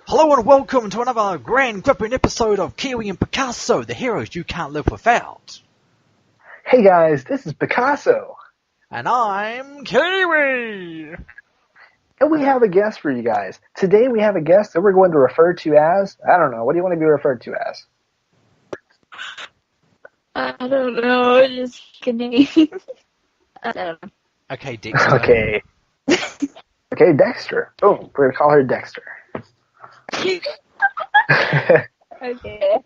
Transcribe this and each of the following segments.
Hello and welcome to another grand gripping episode of Kiwi and Picasso, the heroes you can't live without. Hey guys, this is Picasso. And I'm Kiwi! And we have a guest for you guys. Today we have a guest that we're going to refer to as, I don't know, what do you want to be referred to as? I don't know, just a name. I don't know. Okay, Dexter. Okay. Okay, Dexter. Oh, we're going to call her Dexter. Okay. Okay.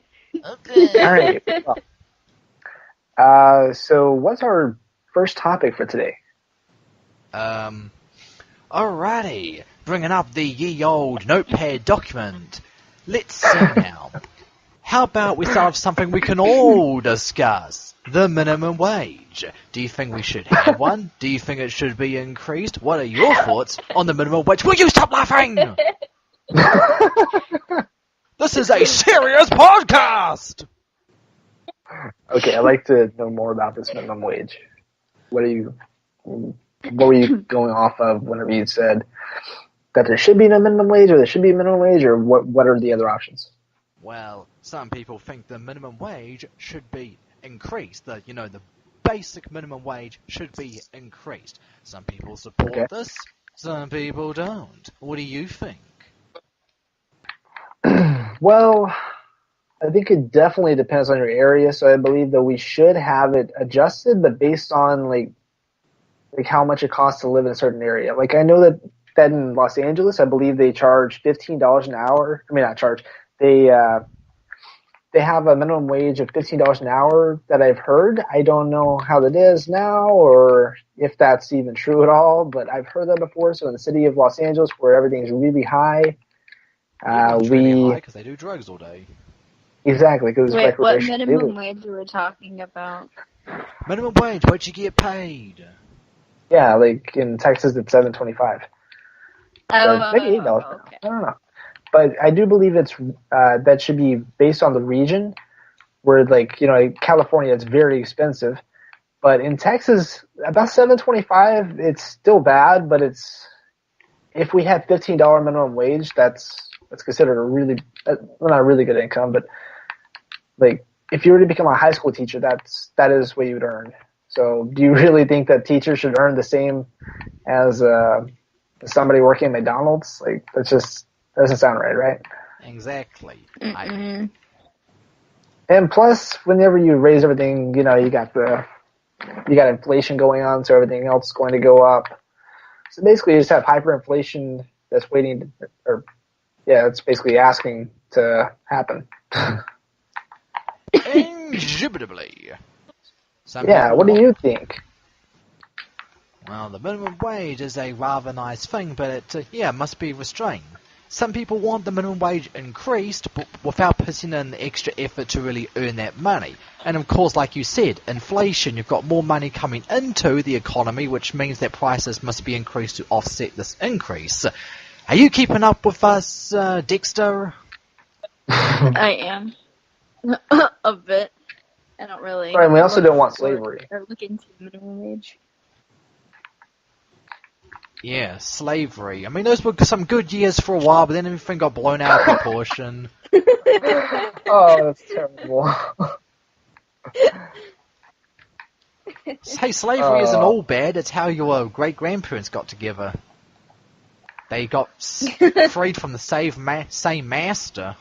Alright. So what's our first topic for today? Alrighty. Bringing up the ye old notepad document. Let's see now. How about we start with something we can all discuss? The minimum wage. Do you think we should have one? Do you think it should be increased? What are your thoughts on the minimum wage? Will you stop laughing? This is a serious podcast! Okay, I'd like to know more about this minimum wage. What were you going off of whenever you said that there should be no minimum wage, or there should be a minimum wage, or what are the other options? Well, some people think the minimum wage should be increased. The basic minimum wage should be increased. Some people support this, some people don't. What do you think? Well, I think it definitely depends on your area, so I believe that we should have it adjusted, but based on like how much it costs to live in a certain area. Like I know that in Los Angeles, I believe they charge $15 an hour. I mean, not charge. They have a minimum wage of $15 an hour that I've heard. I don't know how that is now or if that's even true at all, but I've heard that before. So in the city of Los Angeles, where everything's really high, because they do drugs all day. Exactly, because Wait, what minimum wage are we talking about? Minimum wage, what you get paid? Yeah, like in Texas, it's $7.25. Maybe $8. Okay. I don't know, but I do believe it's that should be based on the region. Where California, it's very expensive, but in Texas, about $7.25. It's still bad, but if we had $15 minimum wage, that's considered a really, not a really good income, but like if you were to become a high school teacher, that is what you would earn. So do you really think that teachers should earn the same as somebody working at McDonald's? Like that doesn't sound right? Exactly. And plus, whenever you raise everything, you got inflation going on, so everything else is going to go up. So basically, you just have hyperinflation that's waiting, it's basically asking to happen. Indubitably. What do you think? Well, the minimum wage is a rather nice thing, but it must be restrained. Some people want the minimum wage increased, but without putting in the extra effort to really earn that money. And of course, like you said, inflation, you've got more money coming into the economy, which means that prices must be increased to offset this increase. Are you keeping up with us, Dexter? I am. A bit. I don't really. Right, and we also don't want slavery. Or look into minimum wage. Yeah, slavery. I mean, those were some good years for a while, but then everything got blown out of proportion. Oh, that's terrible. Hey, slavery isn't all bad. It's how your great-grandparents got together. They got freed from the same master.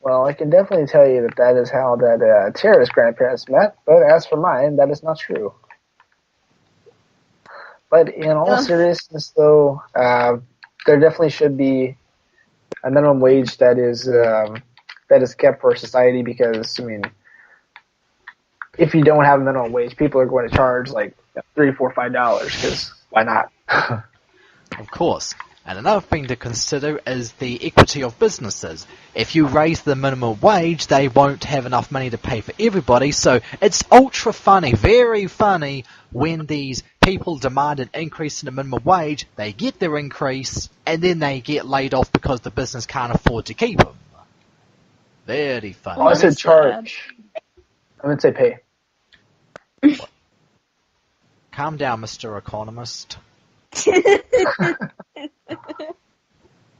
Well, I can definitely tell you that is how that terrorist grandparents met, but as for mine, that is not true. But in all seriousness, though, there definitely should be a minimum wage that is kept for society because, I mean, if you don't have a minimum wage, people are going to charge like $3, $4, $5 because why not? Of course. And another thing to consider is the equity of businesses. If you raise the minimum wage, they won't have enough money to pay for everybody, so it's ultra funny, very funny, when these people demand an increase in the minimum wage, they get their increase, and then they get laid off because the business can't afford to keep them. Very funny. Oh, I said charge. I would say pay. Calm down, Mr. Economist.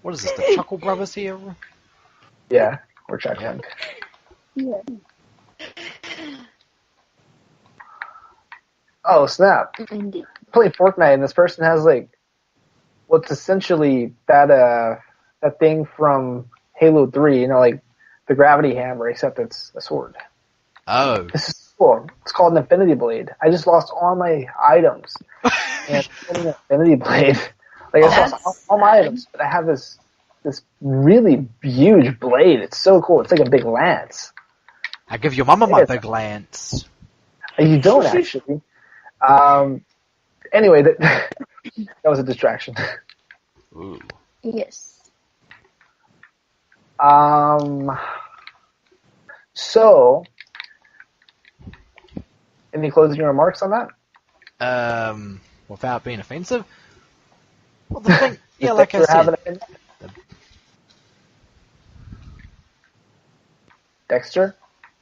What is this, the Chuckle Brothers here? Yeah, we're chuckling. Yeah. Oh, snap. Indeed. Play Fortnite, and this person has, like, what's essentially that thing from Halo 3, you know, like the gravity hammer, except it's a sword. Oh. This is cool. It's called an Infinity Blade. I just lost all my items. And an Infinity Blade. Like, I lost all my items, but I have this really huge blade. It's so cool. It's like a big lance. I give your mama my big lance. You don't, actually. Anyway, that was a distraction. Ooh. Yes. So, any closing remarks on that? Without being offensive? Well, the thing, yeah, like I said. Dexter?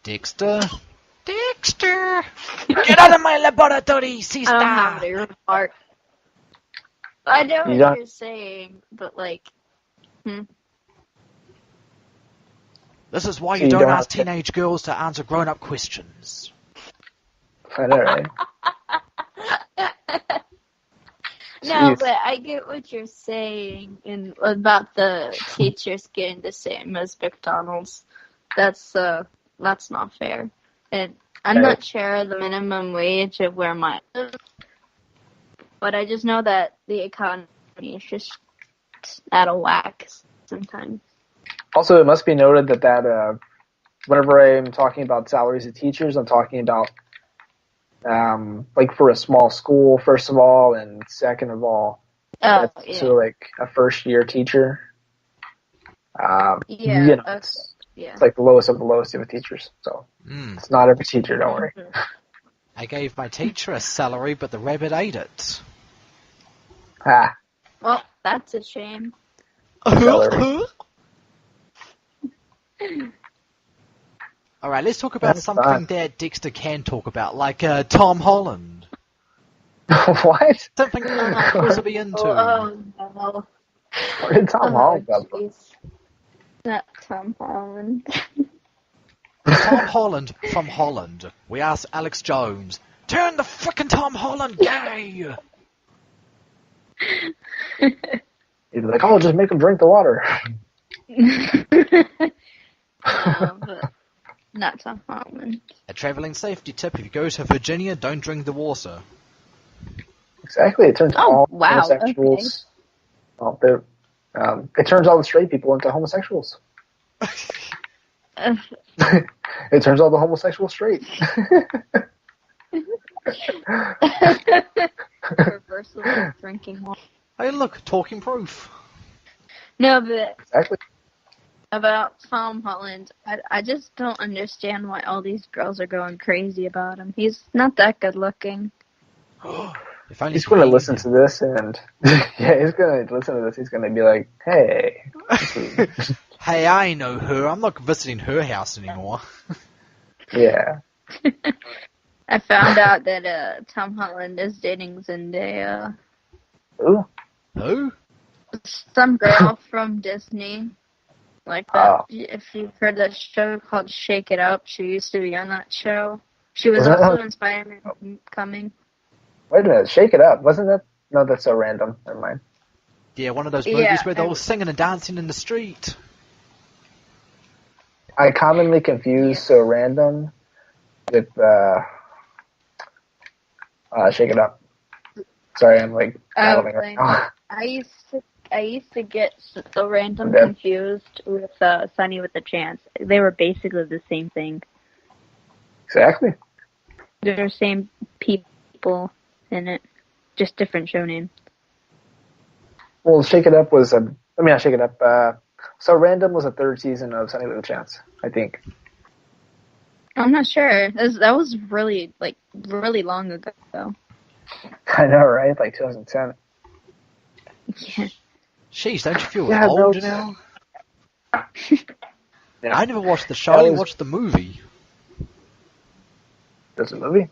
Dexter? Dexter! Get out of my laboratory, sister! I don't have any remark. I know what you're saying, but like, This is why you don't ask teenage girls to answer grown-up questions. I know, right? No, but I get what you're saying about the teachers getting the same as McDonald's. That's not fair. And I'm not sure of the minimum wage of where mine is, but I just know that the economy is just out of whack sometimes. Also, it must be noted that whenever I'm talking about salaries of teachers, I'm talking about like for a small school, first of all, and second of all, so like a first-year teacher. You know, it's like the lowest of the lowest of the teachers. So it's not every teacher, don't worry. I gave my teacher a salary, but the rabbit ate it. Ah. Well, that's a shame. Alright, let's talk about something that Dexter can talk about, like Tom Holland. What? Something I'm supposed to be into. Oh no. What did Tom Holland go? Not Tom Holland. Tom Holland from Holland. We asked Alex Jones, turn the frickin' Tom Holland gay! He'd be like, oh, just make him drink the water. But not Tom Holland. A traveling safety tip, if you go to Virginia, don't drink the water. Exactly, it turns all homosexuals... Okay. Well, it turns all the straight people into homosexuals. It turns all the homosexuals straight. Reversal of drinking water. Hey, look, talking proof. No, but exactly. About Tom Holland, I just don't understand why all these girls are going crazy about him. He's not that good looking. He's going to listen to this, and yeah, he's going to listen to this. He's going to be like, "Hey, hey, I know her. I'm not visiting her house anymore." Yeah. I found out that Tom Holland is dating Zendaya. Who? Who? Some girl from Disney. Like that. If you've heard that show called Shake It Up, she used to be on that show. She was also in Spider-Man Homecoming. Wait a minute, Shake It Up. Wasn't that? No, that's so random. Never mind. Yeah, one of those movies where they're all singing and dancing in the street. I commonly confuse So Random with Shake It Up. Sorry, I'm like battling right now. I used to get So Random confused with Sunny with a Chance. They were basically the same thing. Exactly. They're the same people in it, just different show names. Well, Shake It Up was not Shake It Up. So Random was a third season of Sunny with a Chance, I think. I'm not sure. That was really long ago. I know, right? Like 2010. Yeah. Sheesh, don't you feel old now? Yeah. I never watched the show, I watched the movie. There's a movie?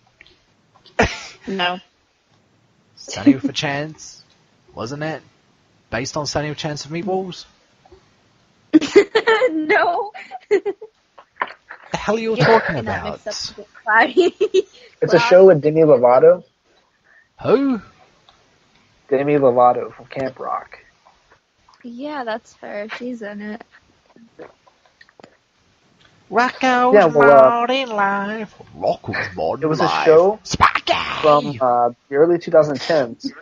No. Sunny with a Chance, wasn't it? Based on Sunny with a Chance of Meatballs? No. The hell are you talking Not about? mixed up with Cloudy. It's a show with Demi Lovato. Who? Demi Lovato from Camp Rock. Yeah, that's her. She's in it. Rock out in life. Rock out It was life. a show Sparky! from the early 2010s,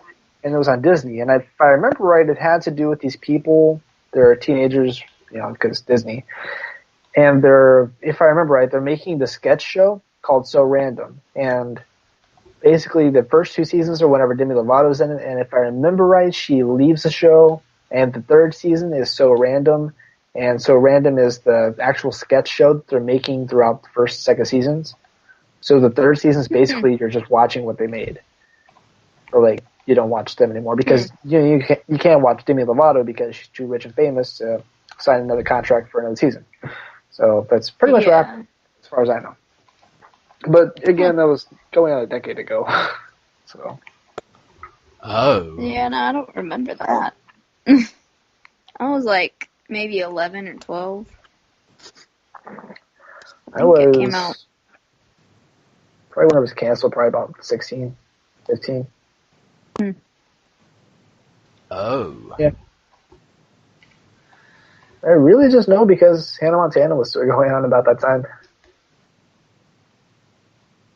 and it was on Disney. And if I remember right, it had to do with these people. They're teenagers, because Disney. And if I remember right, they're making the sketch show called So Random. And basically the first 2 seasons are whenever Demi Lovato's in it. And if I remember right, she leaves the show. And the 3rd season is So Random. And So Random is the actual sketch show that they're making throughout the 1st and 2nd seasons. So the 3rd season is basically you're just watching what they made. Or you don't watch them anymore because you can't watch Demi Lovato because she's too rich and famous to sign another contract for another season. So that's pretty much wrapped as far as I know. But again, that was going on a decade ago. So. Oh. Yeah, no, I don't remember that. I was maybe 11 or 12. I think it came out. Probably when it was canceled, probably about 16, 15. Oh. Yeah. I really just know because Hannah Montana was still going on about that time.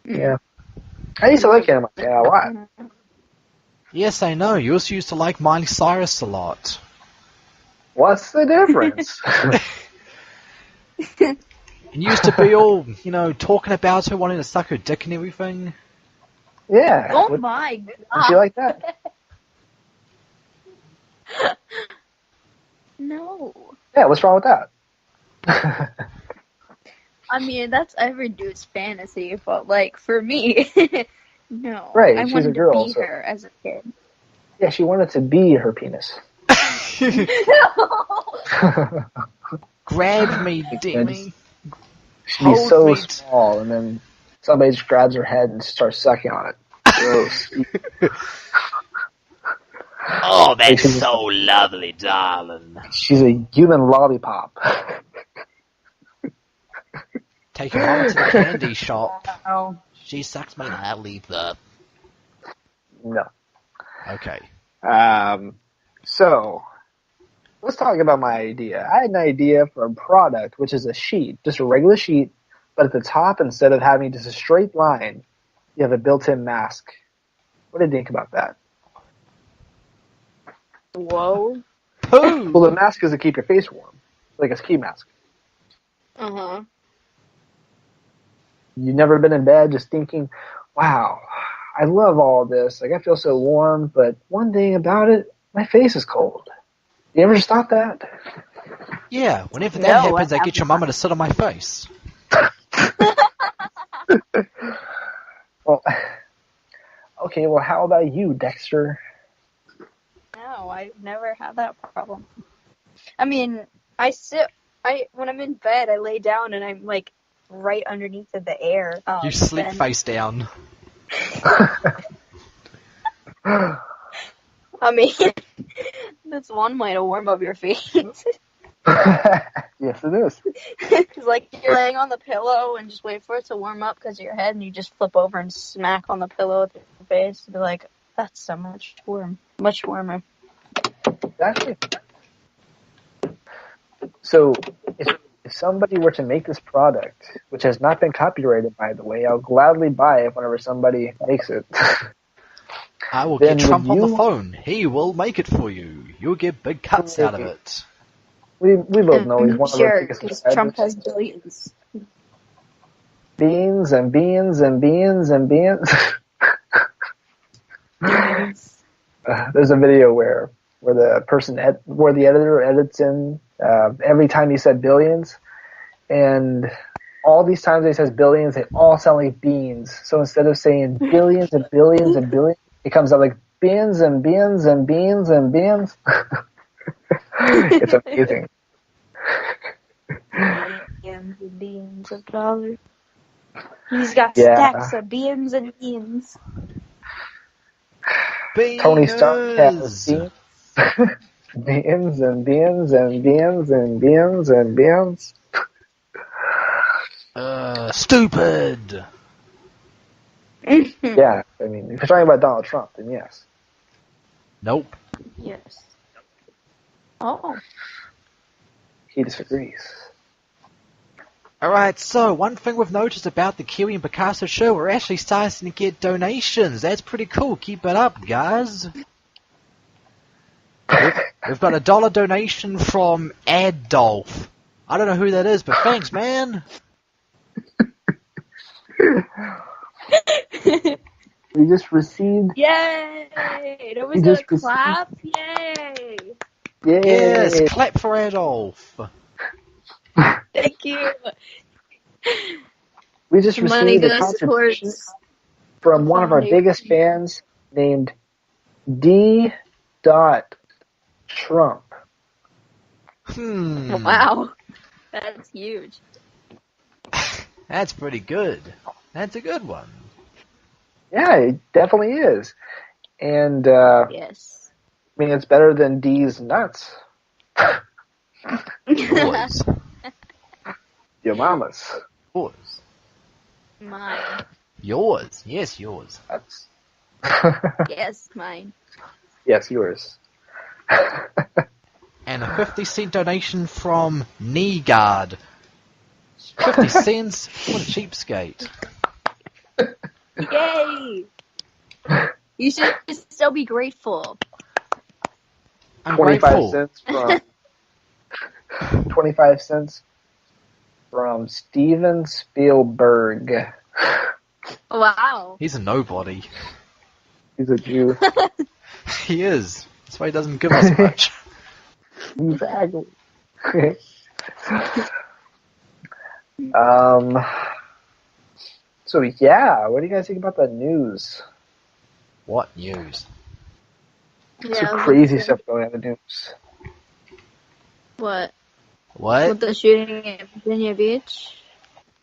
Yeah. I used to like Hannah Montana a lot. Yes, I know. You also used to like Miley Cyrus a lot. What's the difference? And you used to be all, talking about her, wanting to suck her dick and everything. Yeah. Oh my god. Would you like that? No. Yeah, what's wrong with that? I mean, that's every dude's fantasy, but for me, no. Right, I she's wanted a girl, to be her as a kid. Yeah, she wanted to be her penis. Grab me, Demi. She'd be so small, and then somebody just grabs her head and starts sucking on it. Gross. Oh, that's so lovely, darling. She's a human lollipop. Take her mama to the candy shop. Oh. She sucks my lollipop. No. Okay. So, let's talk about my idea. I had an idea for a product, which is a sheet, just a regular sheet, but at the top, instead of having just a straight line, you have a built-in mask. What do you think about that? Whoa. Pooh! Well, the mask is to keep your face warm, like a ski mask. Uh-huh. You've never been in bed just thinking, wow, I love all this. I feel so warm, but one thing about it, my face is cold. You ever just thought that? Yeah, whenever that happens, I get your mama to sit on my face. Well, okay, well, how about you, Dexter? No, I've never had that problem. I mean, when I'm in bed, I lay down and I'm right underneath of the air. You sleep face down. I mean, that's one way to warm up your face. Yes, it is. It's you're laying on the pillow and just wait for it to warm up because of your head, and you just flip over and smack on the pillow with your face. And be like, that's so much warmer. Exactly. So, if somebody were to make this product, which has not been copyrighted, by the way, I'll gladly buy it whenever somebody makes it. I will get Trump on the phone. He will make it for you. You'll get big cuts out of it. We both know he's one of our biggest because Trump has billions. Beans and beans and beans and beans. There's a video where the editor edits in every time he said billions, and all these times he says billions, they all sound like beans. So instead of saying billions and billions and billions, it comes out like beans and beans and beans and beans. It's amazing. Billions and beans of dollars. He's got stacks of beans and beans. Tony Stark has beans. Beans and beans and beans and beans and beans. Stupid. Yeah, I mean, if you're talking about Donald Trump, then yes. Nope. Yes. Oh. He disagrees. Alright, so one thing we've noticed about the Kiwi and Picasso show, we're actually starting to get donations. That's pretty cool. Keep it up, guys. We've got a $1 donation from Adolf. I don't know who that is, but thanks, man. We just received... Yay! There was a clap. Yay! Yay! Yes, clap for Adolf. Thank you. We just Money received a goes contribution towards from one of our biggest fans named D. Trump. Wow. That's huge. That's pretty good. That's a good one. Yeah, it definitely is. And, Yes. I mean, it's better than D's nuts. Yours. Your mama's. Yours. Mine. Yours. Yes, yours. That's... Yes, mine. Yes, yours. And a 50-cent donation from Kneeguard. 50 cents? What a cheapskate. Yay! You should still be grateful. I'm 25 grateful. cents from... 25 cents from Steven Spielberg. Wow. He's a nobody. He's a Jew. He is. That's why he doesn't give us much. Exactly. So yeah, what do you guys think about the news? What news? Some crazy stuff going on in the news. What? What? With the shooting at Virginia Beach?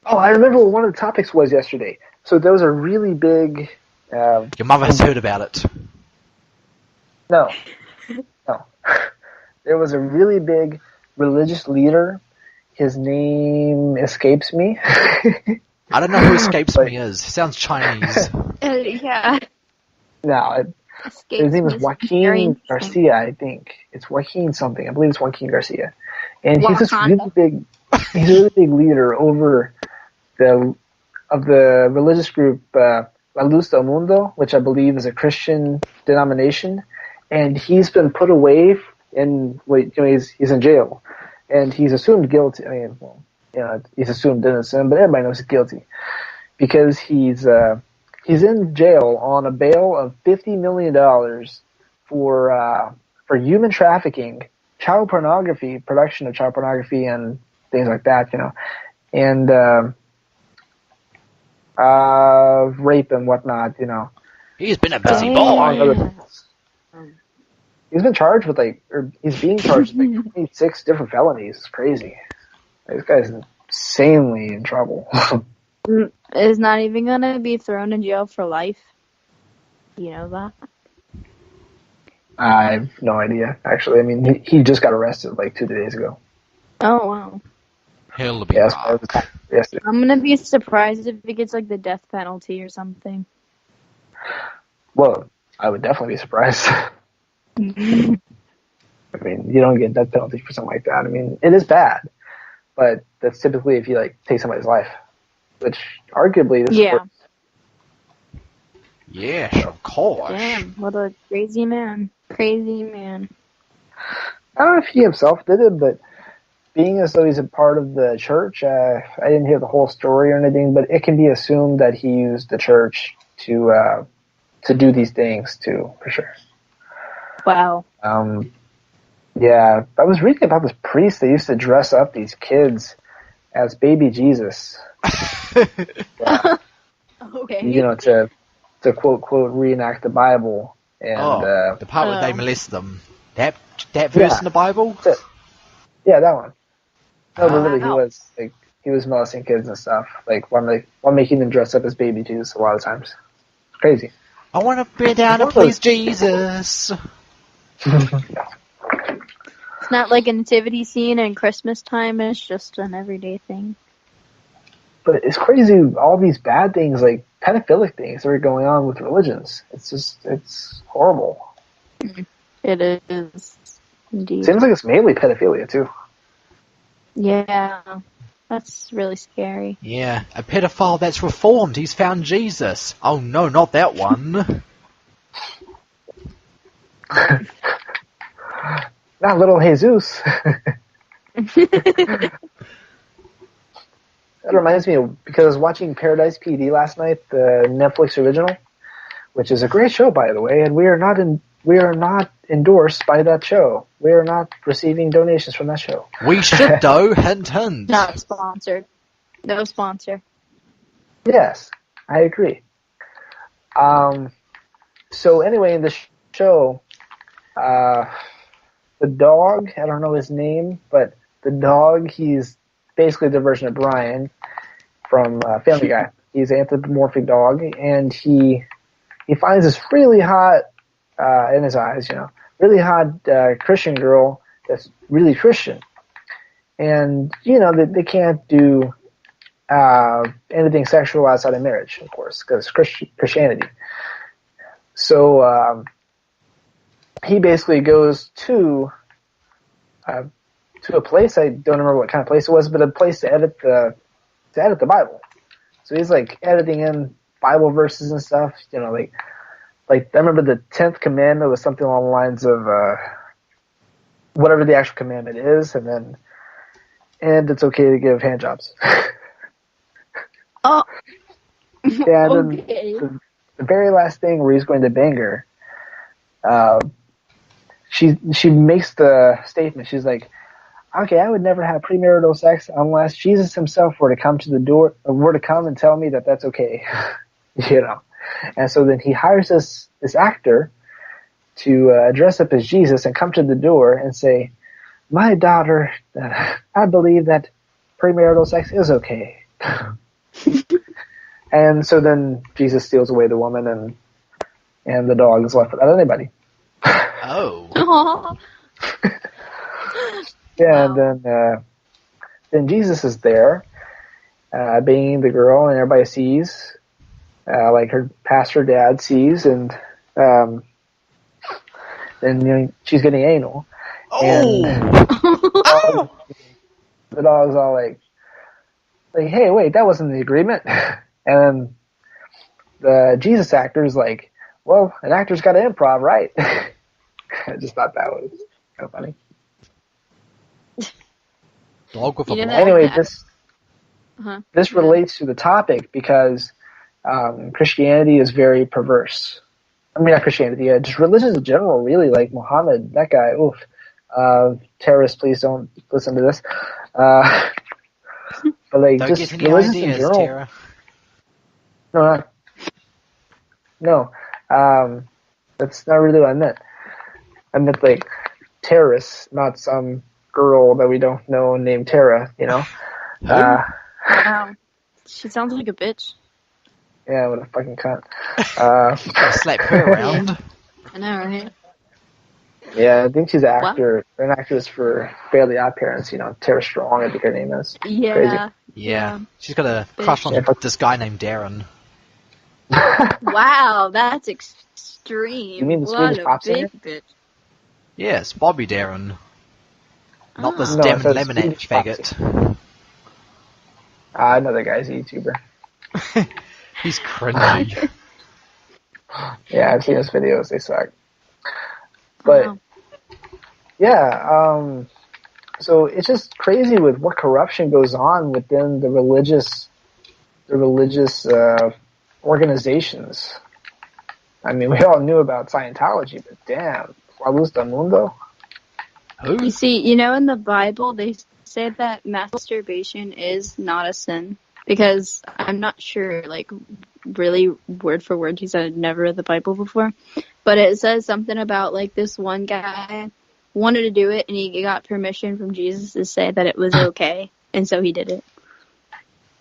Oh, I remember what one of the topics was yesterday. So there was a really big... Your mother has heard about it. No. There was a really big religious leader. His name escapes me. I don't know who Escapes Me is. He sounds Chinese. Yeah. No, his name is Joaquin Garcia, I think. It's Joaquin something. I believe it's Joaquin Garcia. And he's this really big... He's a really big leader over the religious group La Luz del Mundo, which I believe is a Christian denomination. And he's been put away in... he's in jail. And he's assumed guilty. I mean, well, he's assumed innocent, but everybody knows he's guilty. Because he's in jail on a bail of $50 million for human trafficking, child pornography, production of child pornography, and things like that, and rape and whatnot, He's been a busy boy. He's been charged with he's being charged with 26 different felonies. It's crazy. This guy's insanely in trouble. Is not even gonna be thrown in jail for life. You know that? I have no idea, actually. I mean, he just got arrested 2 days ago. Oh, wow. He'll be back. I'm gonna be surprised if he gets the death penalty or something. Well, I would definitely be surprised. I mean, you don't get death penalty for something like that. I mean, it is bad, but that's typically if you take somebody's life, which arguably this Yeah. Yes, of course. Damn, what a crazy man. Crazy man. I don't know if he himself did it, but being as though he's a part of the church, I didn't hear the whole story or anything, but it can be assumed that he used the church to do these things too, for sure. Wow. Yeah, I was reading about this priest that used to dress up these kids as baby Jesus. Yeah. Okay. To quote reenact the Bible and the part where they molest them. That verse in the Bible? Yeah, that one. No, but really, Wow. he was molesting kids and stuff. While making them dress up as baby Jesus a lot of times. It's crazy. I want to bend down and please Jesus. It's not like a nativity scene in Christmas time. It's just an everyday thing. But it's crazy, all these bad things, like pedophilic things that are going on with religions. It's horrible. It is, indeed. Seems like it's mainly pedophilia, too. Yeah, that's really scary. Yeah, a pedophile that's reformed. He's found Jesus. Oh no, not that one. Not little Jesus. That reminds me of, because I was watching Paradise PD last night, the Netflix original, which is a great show, by the way, and we are not endorsed by that show. We are not receiving donations from that show. We should, though. Hint, hint. Not sponsored. No sponsor. Yes, I agree. So anyway, in the show, the dog, I don't know his name, but the dog, he's basically the version of Brian from Family Guy. He's an anthropomorphic dog, and he finds this really hot, in his eyes, really hot Christian girl that's really Christian. And, they can't do anything sexual outside of marriage, of course, because Christianity. So he basically goes to a place, I don't remember what kind of place it was, but a place to edit the Bible. So he's like editing in Bible verses and stuff, like I remember the 10th commandment was something along the lines of whatever the actual commandment is, and it's okay to give handjobs. Oh. Yeah, and okay. then the very last thing where he's going to bang her, she makes the statement. She's like, "Okay, I would never have premarital sex unless Jesus himself were to come to the door, or were to come and tell me that that's okay." And so then he hires this actor to dress up as Jesus and come to the door and say, "My daughter, I believe that premarital sex is okay." And so then Jesus steals away the woman, and the dog is left without anybody. Oh. Yeah, wow. And then Jesus is there, banging the girl, and everybody sees, like her pastor dad sees, and then she's getting anal. Oh. And the dog's all like, "Hey, wait, that wasn't the agreement." And then the Jesus actor is like, "Well, an actor's got to improv, right?" I just thought that was kind of funny. Dog with Anyway, this relates to the topic because Christianity is very perverse. I mean, not Christianity, just religions in general, really. Like Muhammad, that guy, oof. Terrorists, please don't listen to this. But like, don't just get any religions ideas, in general. Tara. No. That's not really what I meant. I meant like terrorists, not some girl that we don't know named Tara, Wow. She sounds like a bitch. Yeah, what a fucking cunt. Slap her around. I know, right? Yeah, I think she's an actor, an actress for Fairly Odd Parents, Tara Strong, I think her name is. Yeah. Crazy. Yeah. She's got a crush on this guy named Darren. Wow, that's extreme. You mean the Swedish pop singer? Bitch. Yes, Bobby Darren. Not this No, damn so lemonade faggot. I know that guy's a YouTuber. He's cringy. Yeah, I've seen his videos. They suck. But, yeah, so it's just crazy with what corruption goes on within the religious organizations. I mean, we all knew about Scientology, but damn, La Luz del Mundo? Who? You see, in the Bible, they say that masturbation is not a sin. Because I'm not sure, really word for word, because I've never read the Bible before. But it says something about, this one guy wanted to do it, and he got permission from Jesus to say that it was okay. And so he did it.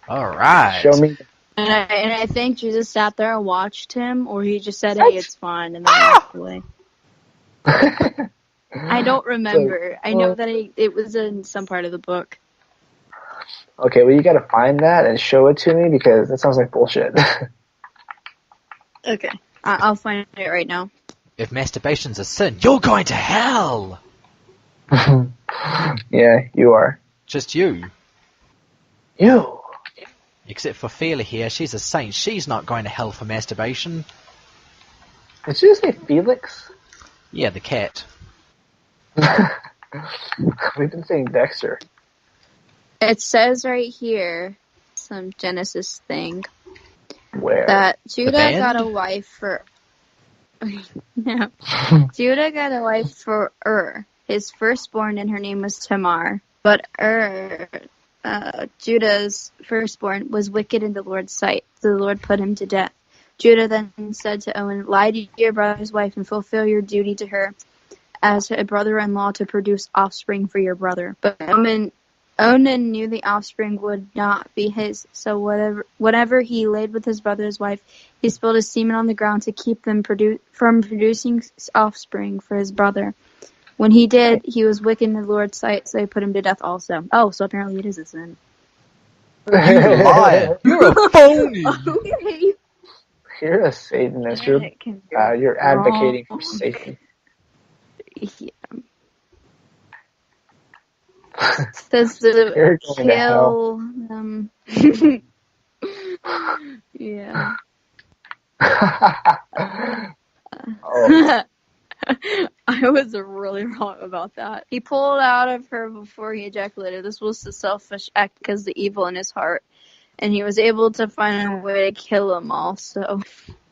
All right. Show me. And I think Jesus sat there and watched him, or he just said, "Hey, it's fine," and then walked away. I don't remember. I know that it was in some part of the book. Okay, well, you gotta find that and show it to me because that sounds like bullshit. Okay. I'll find it right now. If masturbation's a sin, you're going to hell! Yeah, you are. Just you. You? Except for Feela here, she's a saint. She's not going to hell for masturbation. Did you say Felix? Yeah, the cat. We've been saying Dexter. It says right here, some Genesis thing, Where? that Judah got a wife for... No. Judah got a wife for his firstborn, and her name was Tamar. But Judah's firstborn, was wicked in the Lord's sight, so the Lord put him to death. Judah then said to Onan, lie to your brother's wife and fulfill your duty to her as a brother-in-law to produce offspring for your brother. But Onan knew the offspring would not be his, so whatever he laid with his brother's wife, he spilled his semen on the ground to keep them from producing offspring for his brother. When he did, he was wicked in the Lord's sight, so he put him to death also. Oh, so apparently it is a sin. You liar! You're a phony! Okay. You're a Satanist. You're advocating for Satan. Yeah. Says to kill them. Yeah. Oh. I was really wrong about that. He pulled out of her before he ejaculated. This was the selfish act because the evil in his heart. And he was able to find a way to kill them also.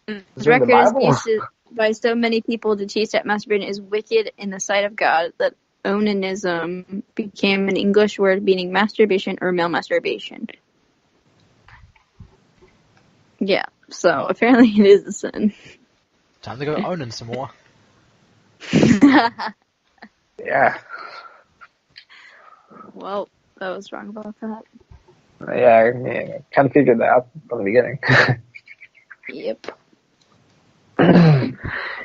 His record is used by so many people to teach that masturbation is wicked in the sight of God that onanism became an English word meaning masturbation or male masturbation. Yeah, so apparently it is a sin. Time to go Onan some more. Yeah. Well, I was wrong about that. Yeah, I kind of figured that out from the beginning. Yep.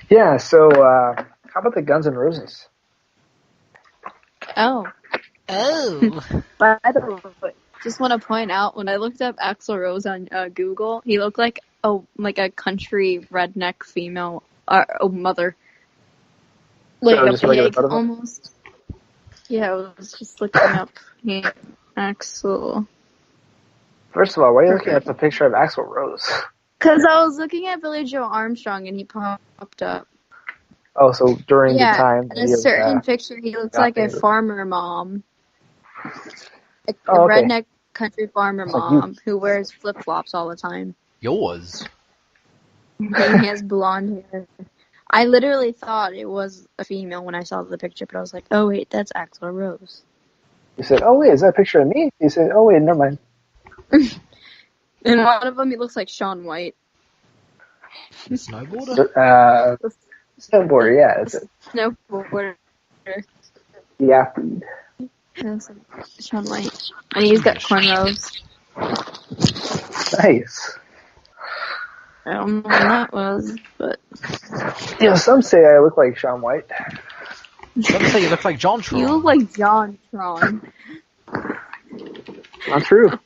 Yeah, so how about the Guns N' Roses? Oh. Oh. By the way, just want to point out, when I looked up Axl Rose on Google, he looked like a country redneck female, mother. Like So a pig, almost. Yeah, I was just looking up Axl. First of all, why are you looking at the picture of Axl Rose? Because I was looking at Billy Joe Armstrong and he popped up. Oh, so during the time... in a certain picture, he looks like a farmer mom. A okay. redneck country farmer mom who wears flip-flops all the time. Yours? And he has blonde hair. I literally thought it was a female when I saw the picture, but I was like, oh wait, that's Axl Rose. You said, oh wait, is that a picture of me? You said, oh wait, never mind. And one of them, he looks like Shaun White. Snowboarder? Snowboarder, yeah, that's it. Snowboarder. Yeah. Shaun White. And he's got cornrows. Nice. I don't know when that was, but... You know, some say I look like Shaun White. Some say you look like John Tron. You look like John Tron. Not true.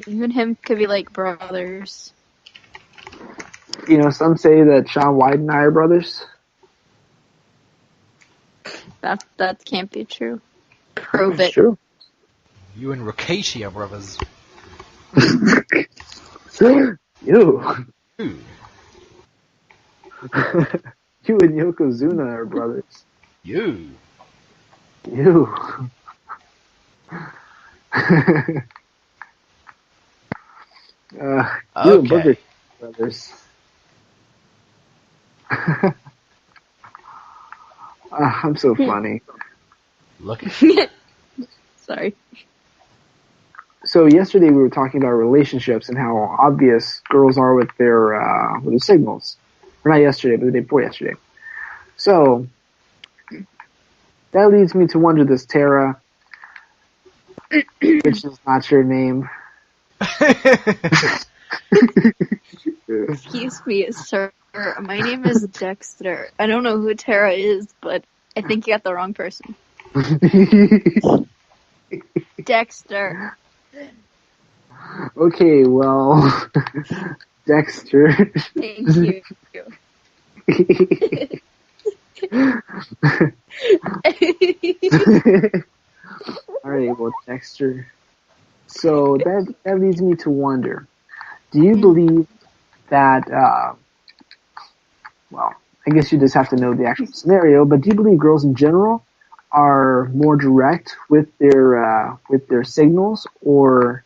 You and him could be like brothers. You know, some say that Shaun White and I are brothers. That can't be true. Prove It's it. true. You and Rikishi are brothers. You. Ooh. You and Yokozuna are brothers. You. You. You and Booker brothers. I'm so funny. Look at Sorry. So yesterday we were talking about relationships and how obvious girls are with their signals. Or not yesterday, but the day before yesterday. So that leads me to wonder this, Tara, which is not your name. Excuse me, sir. My name is Dexter. I don't know who Tara is, but I think you got the wrong person. Dexter. Okay, well, Dexter. Thank you. Alright, well, Dexter. So that leads me to wonder, do you believe that, well, I guess you just have to know the actual scenario, but do you believe girls in general are more direct with their signals, or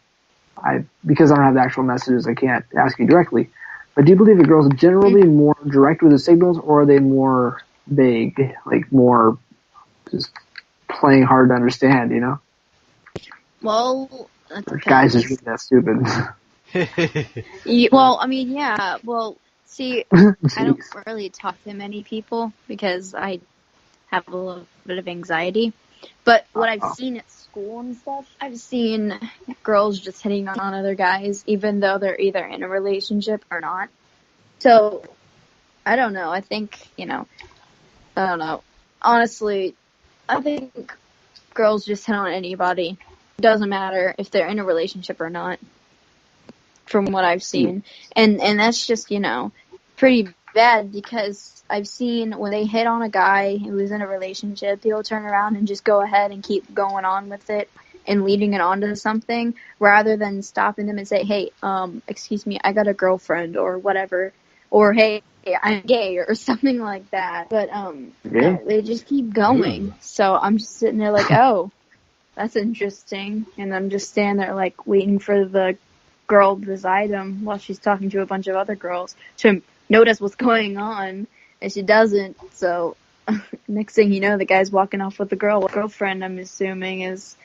because I don't have the actual messages, I can't ask you directly, but do you believe that girls are generally more direct with the signals, or are they more vague, like more just playing hard to understand, you know? Well, that depends. Guys just read that stupid. Well, I mean, yeah. Well, see, I don't really talk to many people because I have a little bit of anxiety. But what I've seen at school and stuff, I've seen girls just hitting on other guys, even though they're either in a relationship or not. So, I don't know. I think, I don't know. Honestly, I think girls just hit on anybody. It doesn't matter if they're in a relationship or not, from what I've seen. And that's just, pretty bad, because I've seen when they hit on a guy who is in a relationship, he'll turn around and just go ahead and keep going on with it and leading it on to something, rather than stopping them and say, hey, excuse me, I got a girlfriend or whatever, or hey, I'm gay or something like that. But they just keep going. So I'm just sitting there like, oh, that's interesting. And I'm just standing there like waiting for the girl beside him while she's talking to a bunch of other girls to notice what's going on, and she doesn't. So next thing you know, the guy's walking off with the girlfriend, I'm assuming, is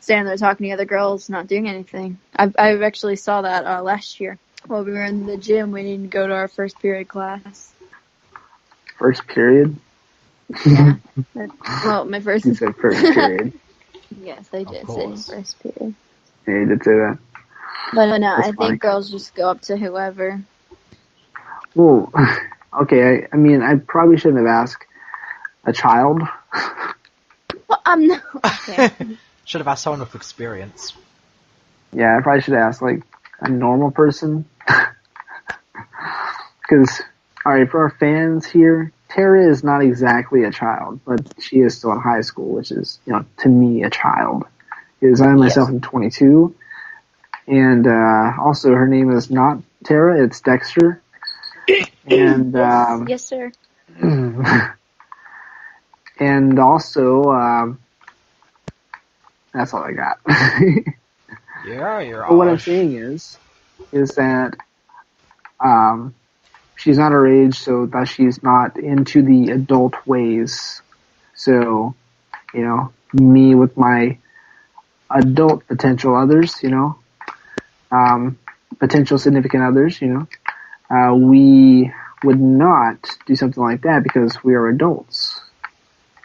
standing there talking to other girls, not doing anything. I've actually saw that last year while we were in the gym waiting to go to our first period class. First period? Yeah. Well, my first... You said first period. Yes, I did say first period. Yeah, you did say that. But no, I think girls just go up to whoever. Well, okay, I mean, I probably shouldn't have asked a child. Well, I'm not. Okay. Should have asked someone with experience. Yeah, I probably should have asked, like, a normal person. Because, alright, for our fans here, Tara is not exactly a child, but she is still in high school, which is, to me, a child. Because I myself am 22, and also her name is not Tara, it's Dexter. And yes, sir. And also, that's all I got. You're but what I'm saying is that she's not her age, so that she's not into the adult ways. So, me with my adult potential others, potential significant others, we would not do something like that because we are adults.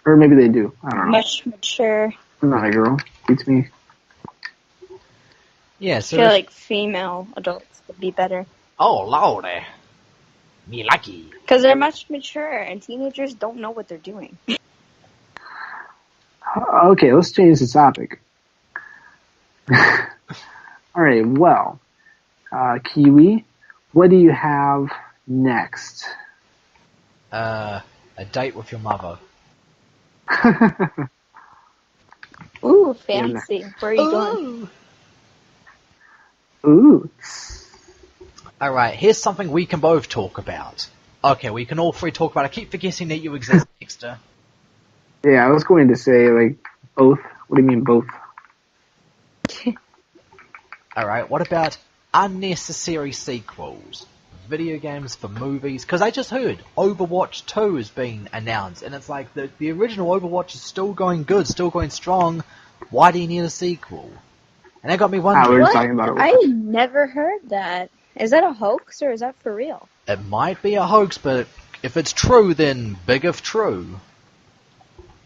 Or maybe they do. I don't know. Much mature. I'm not a girl. Beats me. Yeah, so I feel like female adults would be better. Oh, lordy. Me lucky. Because they're much mature, and teenagers don't know what they're doing. Okay, let's change the topic. Alright, well, Kiwi, what do you have next? A date with your mother. Ooh, fancy. Where are you going? Ooh. Alright, here's something we can both talk about. Okay, we can all three talk about it. I keep forgetting that you exist, Dexter. Yeah, I was going to say, like, both. What do you mean, both? Alright, what about unnecessary sequels? Video games for movies? Because I just heard Overwatch 2 is being announced, and it's like, the original Overwatch is still going good, still going strong. Why do you need a sequel? And that got me wondering. We were talking about it. I never heard that. Is that a hoax, or is that for real? It might be a hoax, but if it's true, then big if true.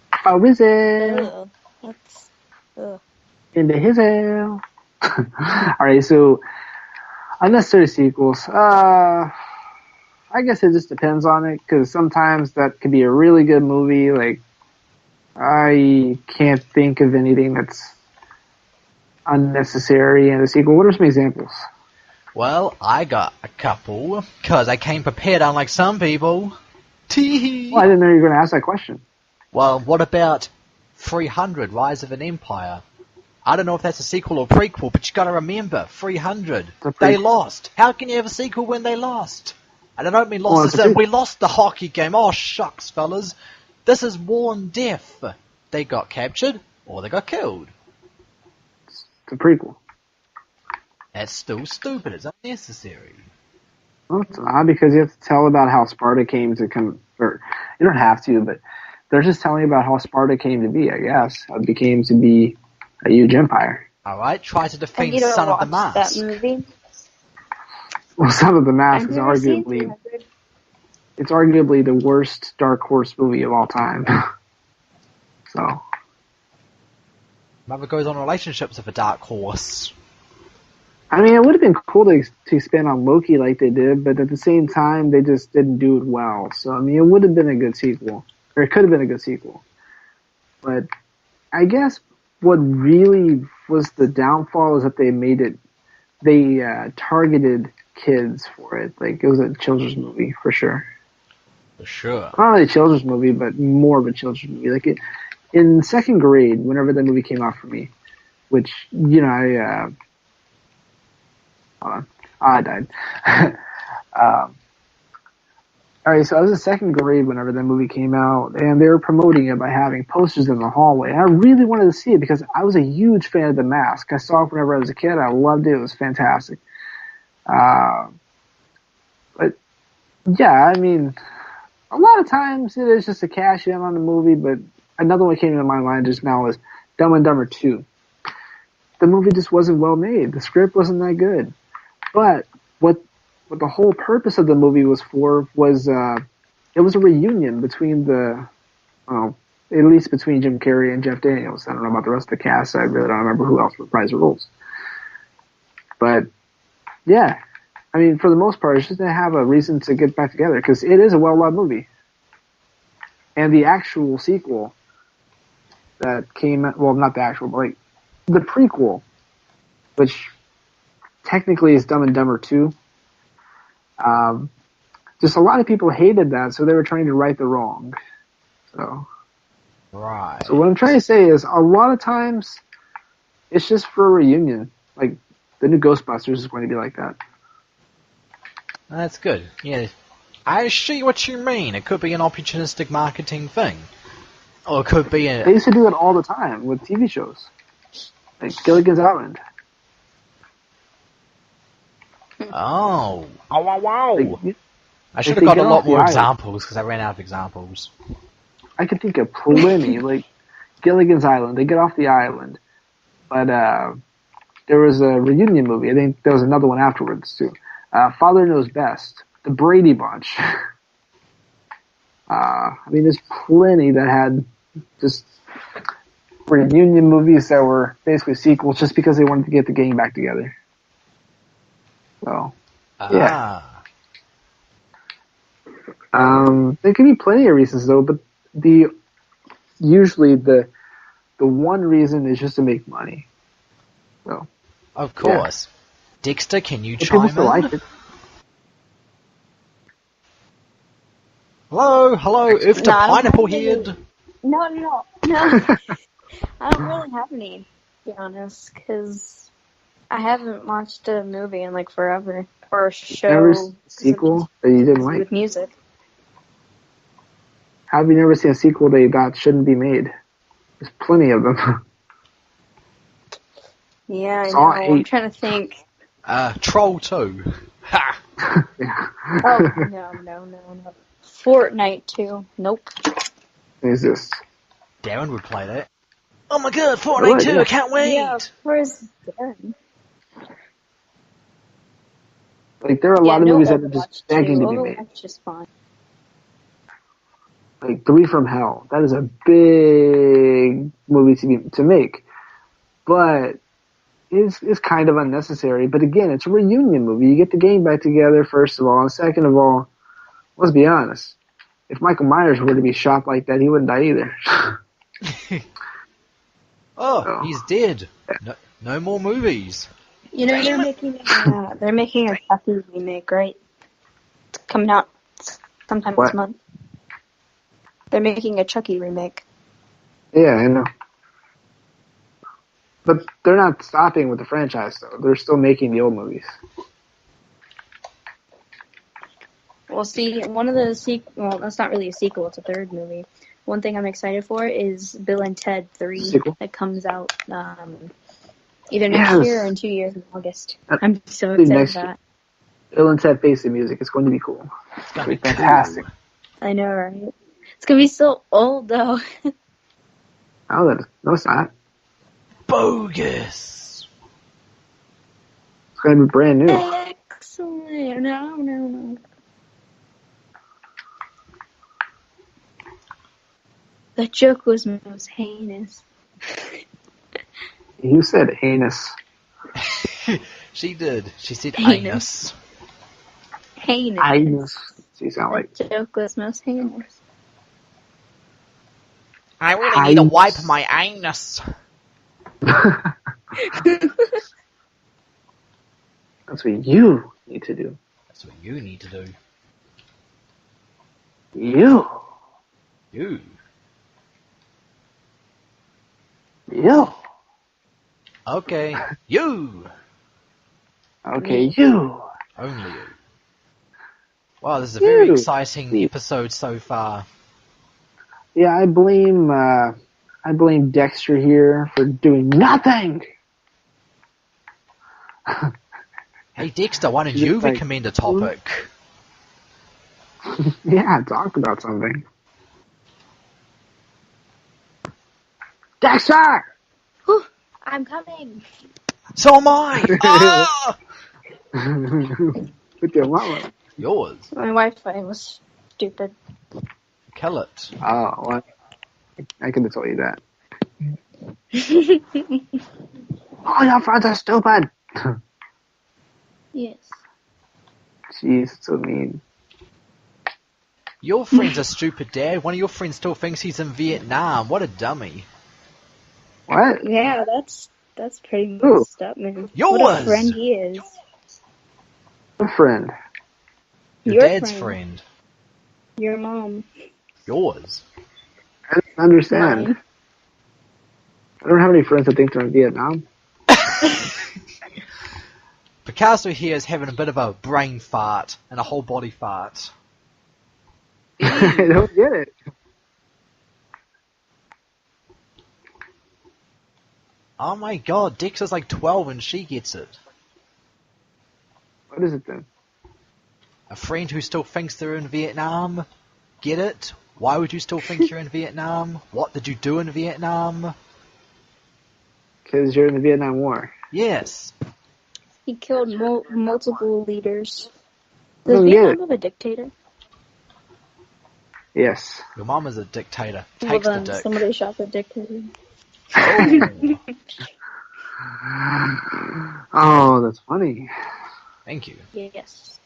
How is it? Ugh. That's... Into his hell. Alright, so Unnecessary sequels. I guess it just depends on it, because sometimes that could be a really good movie. Like, I can't think of anything that's unnecessary in a sequel. What are some examples? Well, I got a couple, because I came prepared, unlike some people. Tee-hee. Well, I didn't know you were going to ask that question. Well, what about 300, Rise of an Empire? I don't know if that's a sequel or prequel, but you gotta remember, 300, they lost. How can you have a sequel when they lost? And I don't mean lost as in, we lost the hockey game. Oh, shucks, fellas. This is war and death. They got captured, or they got killed. It's a prequel. That's still stupid. It's unnecessary. Well, it's odd because you have to tell about how Sparta came to come, or you don't have to, but they're just telling you about how Sparta came to be, I guess. How it became to be a huge empire. Alright, try to defend Son of the Mask. That movie? Well, Son of the Mask is arguably the worst Dark Horse movie of all time. So. Mother goes on relationships with a Dark Horse. I mean, it would have been cool to expand on Loki like they did, but at the same time, they just didn't do it well. So, I mean, it would have been a good sequel. Or it could have been a good sequel. But I guess what really was the downfall is that they targeted kids for it. Like, it was a children's movie, for sure. For sure. Not really a children's movie, but more of a children's movie. Like, in second grade, whenever that movie came out for me, which, you know, I died. Alright, so I was in second grade whenever that movie came out, and they were promoting it by having posters in the hallway. And I really wanted to see it because I was a huge fan of The Mask. I saw it whenever I was a kid. I loved it. It was fantastic. But, yeah, I mean, a lot of times it is just a cash in on the movie, but another one came into my mind just now is Dumb and Dumber 2. The movie just wasn't well made. The script wasn't that good. But what the whole purpose of the movie was for was it was a reunion between at least between Jim Carrey and Jeff Daniels. I don't know about the rest of the cast. I really don't remember who else reprised the roles. But yeah, I mean, for the most part, it's just to have a reason to get back together because it is a well-loved movie. And the actual sequel that came, well, not the actual, but like the prequel, which technically is Dumb and Dumber 2. Just a lot of people hated that, so they were trying to right the wrong. So, right. So what I'm trying to say is, a lot of times, it's just for a reunion. Like, the new Ghostbusters is going to be like that. That's good. Yeah, I see what you mean. It could be an opportunistic marketing thing. Or it could be a... They used to do it all the time with TV shows. Like Gilligan's Island. Oh. Oh, wow. Like, I should have got a lot more examples because I ran out of examples. I could think of plenty. Like Gilligan's Island, they get off the island. But there was a reunion movie. I think there was another one afterwards, too. Father Knows Best. The Brady Bunch. I mean, there's plenty that had just reunion movies that were basically sequels just because they wanted to get the gang back together. So, yeah. There can be plenty of reasons though, but usually the one reason is just to make money. So, of course. Yeah. Dexter, can you but chime people still in? like it. Hello, if the pineapple head. No. I don't really have any, to be honest, because I haven't watched a movie in like forever or a show. Never sequel that you didn't like with music. How have you never seen a sequel that you thought shouldn't be made? There's plenty of them. Yeah, I know. 8. I'm trying to think. Troll 2. Ha! Yeah. Oh, no. Fortnite 2. Nope. What is this? Darren would play that. Oh my god, Fortnite 2, I can't wait! Yeah, of course, Darren. Like, there are a lot of movies that are just begging to be made. Overwatch just fine. Like, 3 from Hell. That is a big movie to make. But is kind of unnecessary. But again, it's a reunion movie. You get the gang back together, first of all. And second of all, let's be honest. If Michael Myers were to be shot like that, he wouldn't die either. He's dead. No more movies. You know, they're making a Chucky remake, right? It's coming out sometime this month. They're making a Chucky remake. Yeah, I know. But they're not stopping with the franchise, though. They're still making the old movies. Well, see, one of the well, that's not really a sequel. It's a third movie. One thing I'm excited for is Bill and Ted 3 that comes out either next year or in 2 years in August. I'm so excited for that. Bill and Ted Face the Music. It's going to be cool. It's going to be fantastic. I know, right? It's going to be so old, though. No, it's not. Bogus. It's going to be brand new. Excellent. No. The joke was most heinous. You said anus. She did. She said anus. Heinous. You sound like. The joke was most heinous. I really need to wipe my anus. That's what you need to do. That's what you need to do. You. Okay, you. Okay, you. Only you. Wow, this is a very exciting episode so far. Yeah, I blame Dexter here for doing nothing. Hey Dexter, why don't you recommend a topic? Yeah, talk about something. Dexter! I'm coming. So am I! Ah! With your mama. Yours. My Wi-Fi was stupid. Kill it. Oh, well, I could have told you that. Oh, your friends are stupid! Yes. Jeez, so mean. Your friends are stupid, Dad. One of your friends still thinks he's in Vietnam. What a dummy. What? Yeah, that's pretty messed up, man. Yours! What a friend he is. A friend. Your dad's friend. Your mom. Yours. I don't understand. Mine. I don't have any friends that think they're in Vietnam. Picasso here is having a bit of a brain fart and a whole body fart. I don't get it. Oh my god, Dexter's like 12 and she gets it. What is it then? A friend who still thinks they're in Vietnam? Get it? Why would you still think you're in Vietnam? What did you do in Vietnam? Because you're in the Vietnam War. Yes. He killed multiple leaders. Does Vietnam have a dictator? Yes. Your mom is a dictator. Well, Takes then the dick. somebody shot the dictator. Oh. Oh, that's funny. Thank you. Yes.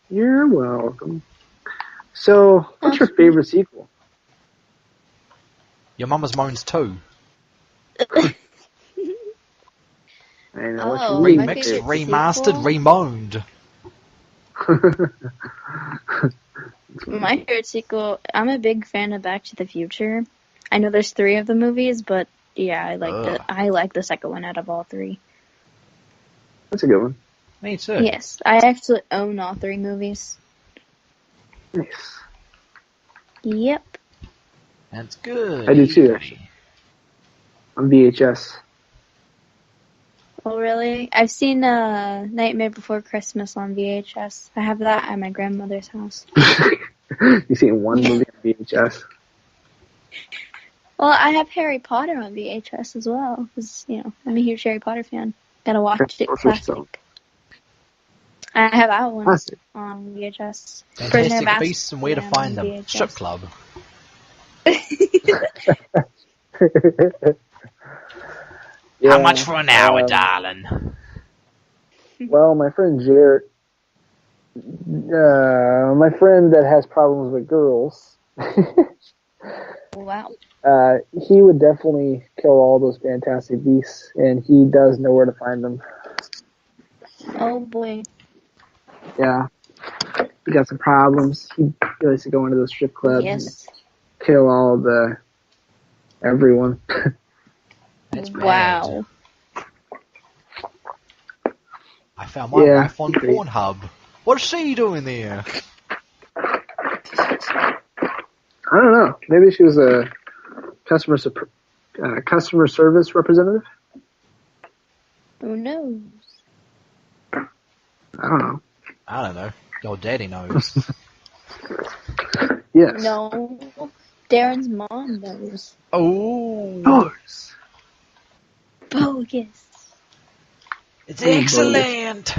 You're welcome. So, what's your favorite sequel? Your mama's moans too. I know what you mean. Remixed, remastered, remoaned. My favorite sequel, I'm a big fan of Back to the Future. I know there's 3 of the movies, but yeah, I like the second one out of all 3. That's a good one. Me too. Yes, I actually own all 3 movies. Nice. Yep. That's good. I do too, actually. On VHS. Oh, really? I've seen Nightmare Before Christmas on VHS. I have that at my grandmother's house. You seen one movie on VHS? Well, I have Harry Potter on VHS as well, because, I'm a huge Harry Potter fan. Gotta watch it classic. I have that one on VHS. Fantastic Beasts and Where to Find Them. VHS. Strip Club. How much for an hour, darling? Well, my friend Jared, my friend that has problems with girls, Wow. he would definitely kill all those fantastic beasts, and he does know where to find them. Oh boy. Yeah, he got some problems. He likes to go into those strip clubs Yes. and kill everyone. That's Wow. bad. I found my Yeah, wife on great. Pornhub. What's she doing there? I don't know. Maybe she was a customer service representative. Who knows? I don't know. I don't know. Your daddy knows. Yes. No. Darren's mom knows. Oh. Yours. Bogus. It's excellent.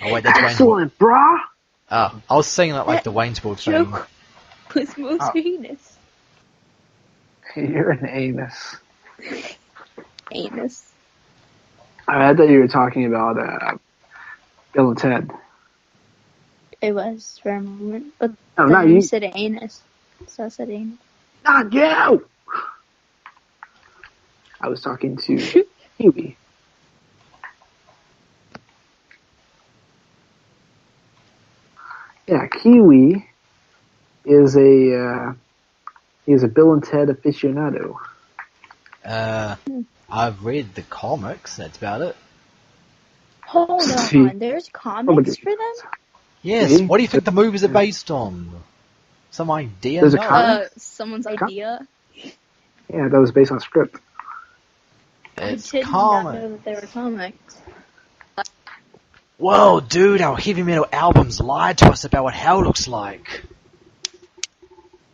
Oh wait, that's Wayne. Excellent, brah. Oh, I was saying that like the Waynesville thing. Joke was most heinous. You're an anus. Anus. I thought you were talking about Bill and Ted. It was for a moment, but No, then not you you. said anus. So I said anus. Not you. I was talking to Kiwi. Yeah, Kiwi is a Bill and Ted aficionado. I've read the comics. That's about it. Hold See. on, there's comics for them? Yes. See? What do you think the movies are based on? Some idea? There's a No. comic? Someone's idea. Yeah, that was based on script. It's I did not comic. know that they were comics. Whoa, dude! Our heavy metal albums lied to us about what hell looks like.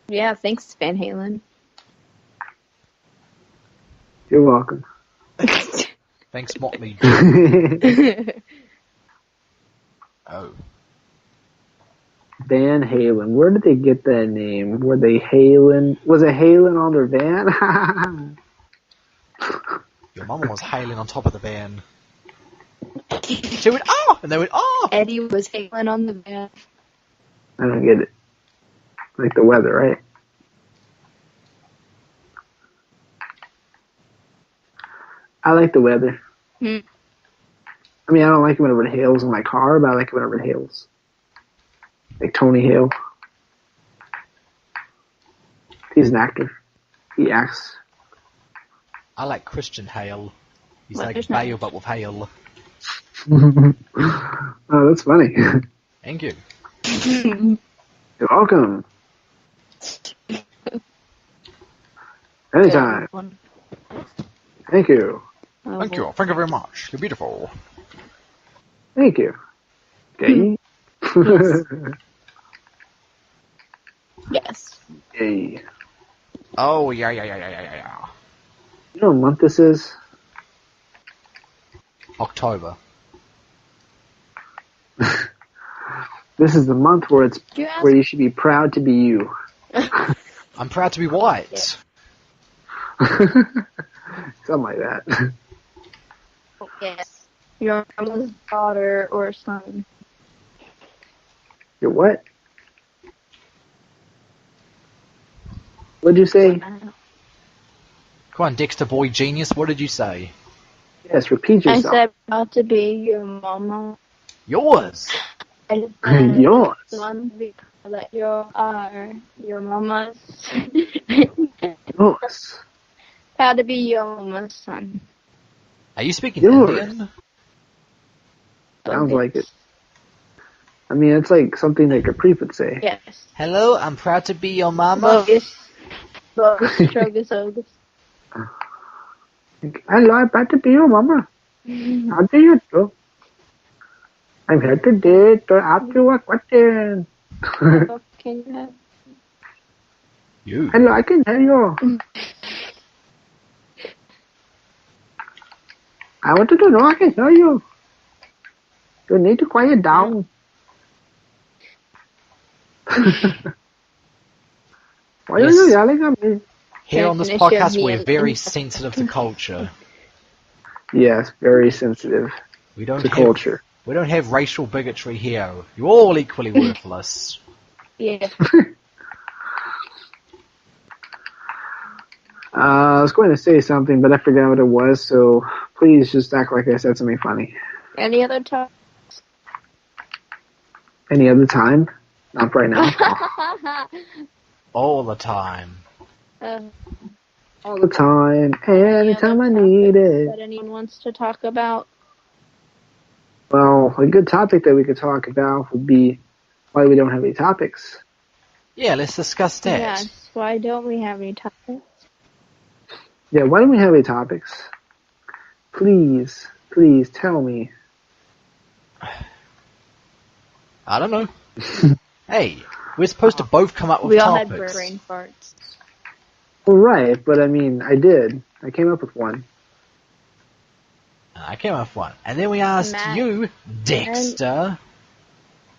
Yeah, thanks, Van Halen. You're welcome. Thanks, Motley. Oh. Van Halen. Where did they get that name? Were they Halen? Was it Halen on their van? Your mama was hailing on top of the van. She went, oh! And they went, oh! Eddie was hailing on the van. I don't get it. Like the weather, right? I like the weather. Hmm. I mean, I don't like it whenever it hails in my car, but I like it whenever it hails. Like Tony Hale. He's an actor. He acts. I like Christian Hale. He's Well, like there's Bale, no- but with Hale. Oh, that's funny. Thank you. You're welcome. Anytime. Thank you. Thank you. Thank you very much. You're beautiful. Thank you. Okay. Yes. Yay. Oh, yeah. You know what month this is? October. This is the month where Did you ask? where you should be proud to be you. I'm proud to be white. Something like that. Yes. Your mama's daughter or son. You're what? What'd you say? Come on, Dexter boy genius, what did you say? Yes, repeat I yourself. said about to be your mama. Yours! I just said Yours. son because that you are your mama's. Yours. Proud to be your mama's son. Are you speaking Yours. Indian? Sounds like it. I mean, it's like something that Capri would say. Yes. Hello, I'm proud to be your mama. Bogus. Bogus. Trogus. Ogus. Hello, I'm proud to be your mama. How do you do? I'm here today to ask you a question. What can you have? You. Hello, I can hear you. I wanted to know I can hear you. You need to quiet down. Why are you Yes. yelling at me? Here Can I on this finish your podcast, meal we're very in- sensitive to culture. Yes, very sensitive We don't to have culture. we don't have racial bigotry here. You're all equally worthless. Yeah. I was going to say something, but I forgot what it was, so please just act like I said something funny. Any other topic? Any other time? Not right now. All the time. All the time, anytime I Any other need topics it. that anyone wants to talk about? Well, a good topic that we could talk about would be why we don't have any topics. Yeah, let's discuss that. Yes. Why don't we have any topics? Yeah, why don't we have any topics? Please tell me. I don't know. Hey, we're supposed to both come up with We all topics. had brain farts. Well, right, but I mean, I did. I came up with one. I came up with one. And then we asked Matt. you, Dexter.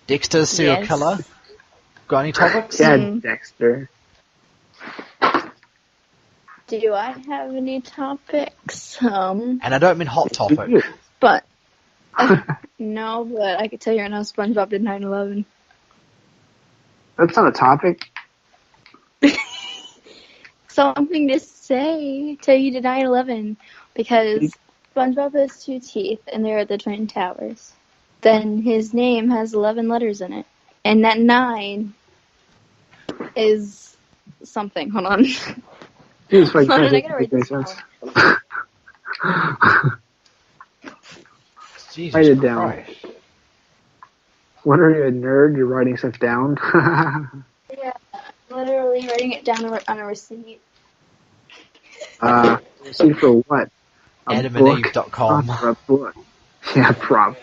Dexter, serial Yes. killer. Got any topics? Yeah, Hmm. Dexter. Do I have any topics? And I don't mean hot topic. But no, but I could tell you right now, SpongeBob did 9/11. That's not a topic. Something to say. Tell you did 9/11 because SpongeBob has 2 teeth and they're at the Twin Towers. Then his name has 11 letters in it, and that 9 is something. Hold on. It's like, Hold on, I that gotta write makes this sense. down. Jesus Write it down. Christ. What are you, a nerd? You're writing stuff down? Yeah, literally writing it down on a receipt. See for what? A AdamandEve.com. book. Not for a book. Yeah, prob.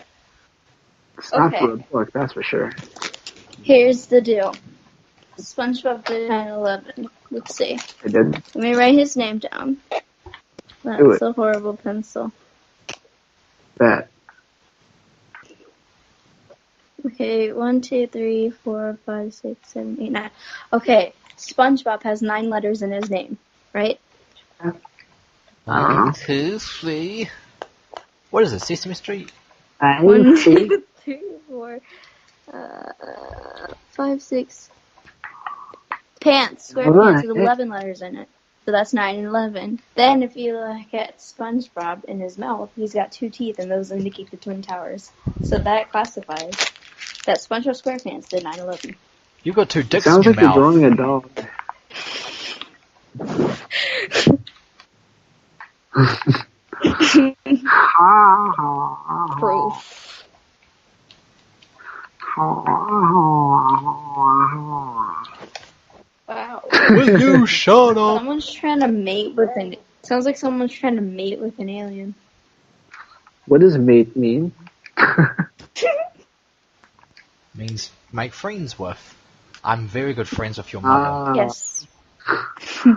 It's not Okay. for a book, that's for sure. Here's the deal. SpongeBob did 9/11. Let's see. I did. Let me write his name down. Do That's it. a horrible pencil. That. Okay, 1, 2, 3, 4, 5, 6, 7, 8, 9. Okay, SpongeBob has 9 letters in his name, right? 1, 2, 3. What is it, Sesame Street? 1, 2, 3, 4, 5, 6. Pants, SquarePants has 11 letters in it. So that's 9 and 11. Then if you look at SpongeBob in his mouth, he's got 2 teeth and those indicate the Twin Towers. So that classifies that SpongeBob SquarePants did 9/11. You've got 2 dicks Sounds in your like you're mouth. drawing a dog. Proof. Wow. Will you shut up? Someone's trying to mate with an. Sounds like someone's trying to mate with an alien. What does mate mean? Means make friends with. I'm very good friends with your mother. Yes.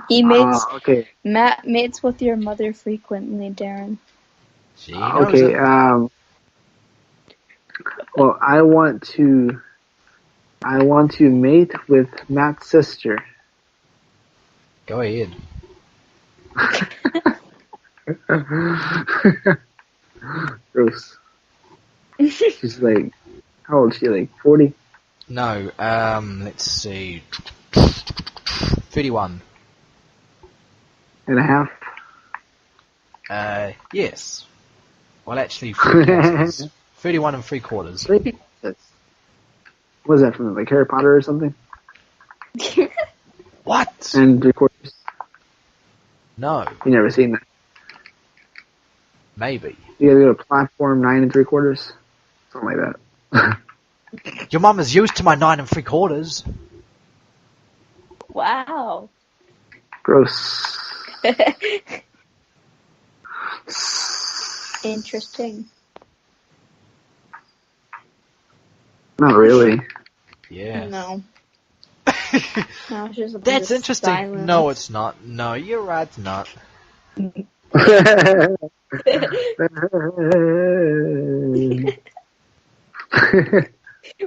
He mates. Okay. Matt mates with your mother frequently, Darren. She knows Okay. it. Well, I want to mate with Matt's sister. Go ahead. Gross. She's like, how old is she? Like 40? No, let's see. 31. And a half? Yes. Well, actually, 3/4. 31 and 3/4. What is that from, like Harry Potter or something? What? And 3/4? No, You never seen that. maybe. You gotta go to platform 9 3/4? Something like that. Your mum is used to my 9 3/4. Wow. Gross. Interesting. Not really. Yes. No. No, it's just a bunch That's of interesting. silence. No, it's not. No, you're right, it's not.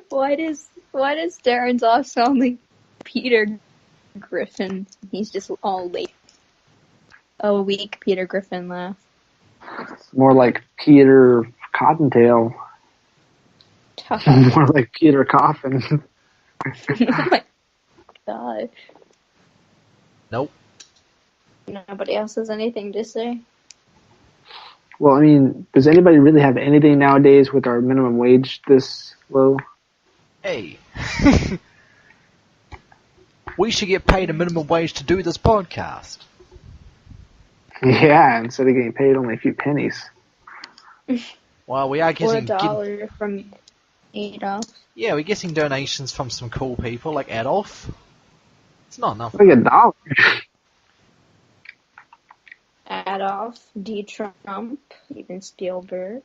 Why does Darren's off sound like Peter Griffin? He's just all late. A weak Peter Griffin laugh. It's more like Peter Cottontail. More like Peter Coffin. Oh my god. Nope. Nobody else has anything to say? Well, I mean, does anybody really have anything nowadays with our minimum wage this low? Hey. We should get paid a minimum wage to do this podcast. Yeah, instead of getting paid only a few pennies. Well, we are Or getting... $1 from Adolf. Yeah, we're getting donations from some cool people like Adolf. It's not enough. Like $1. Adolf, D. Trump, even Spielberg.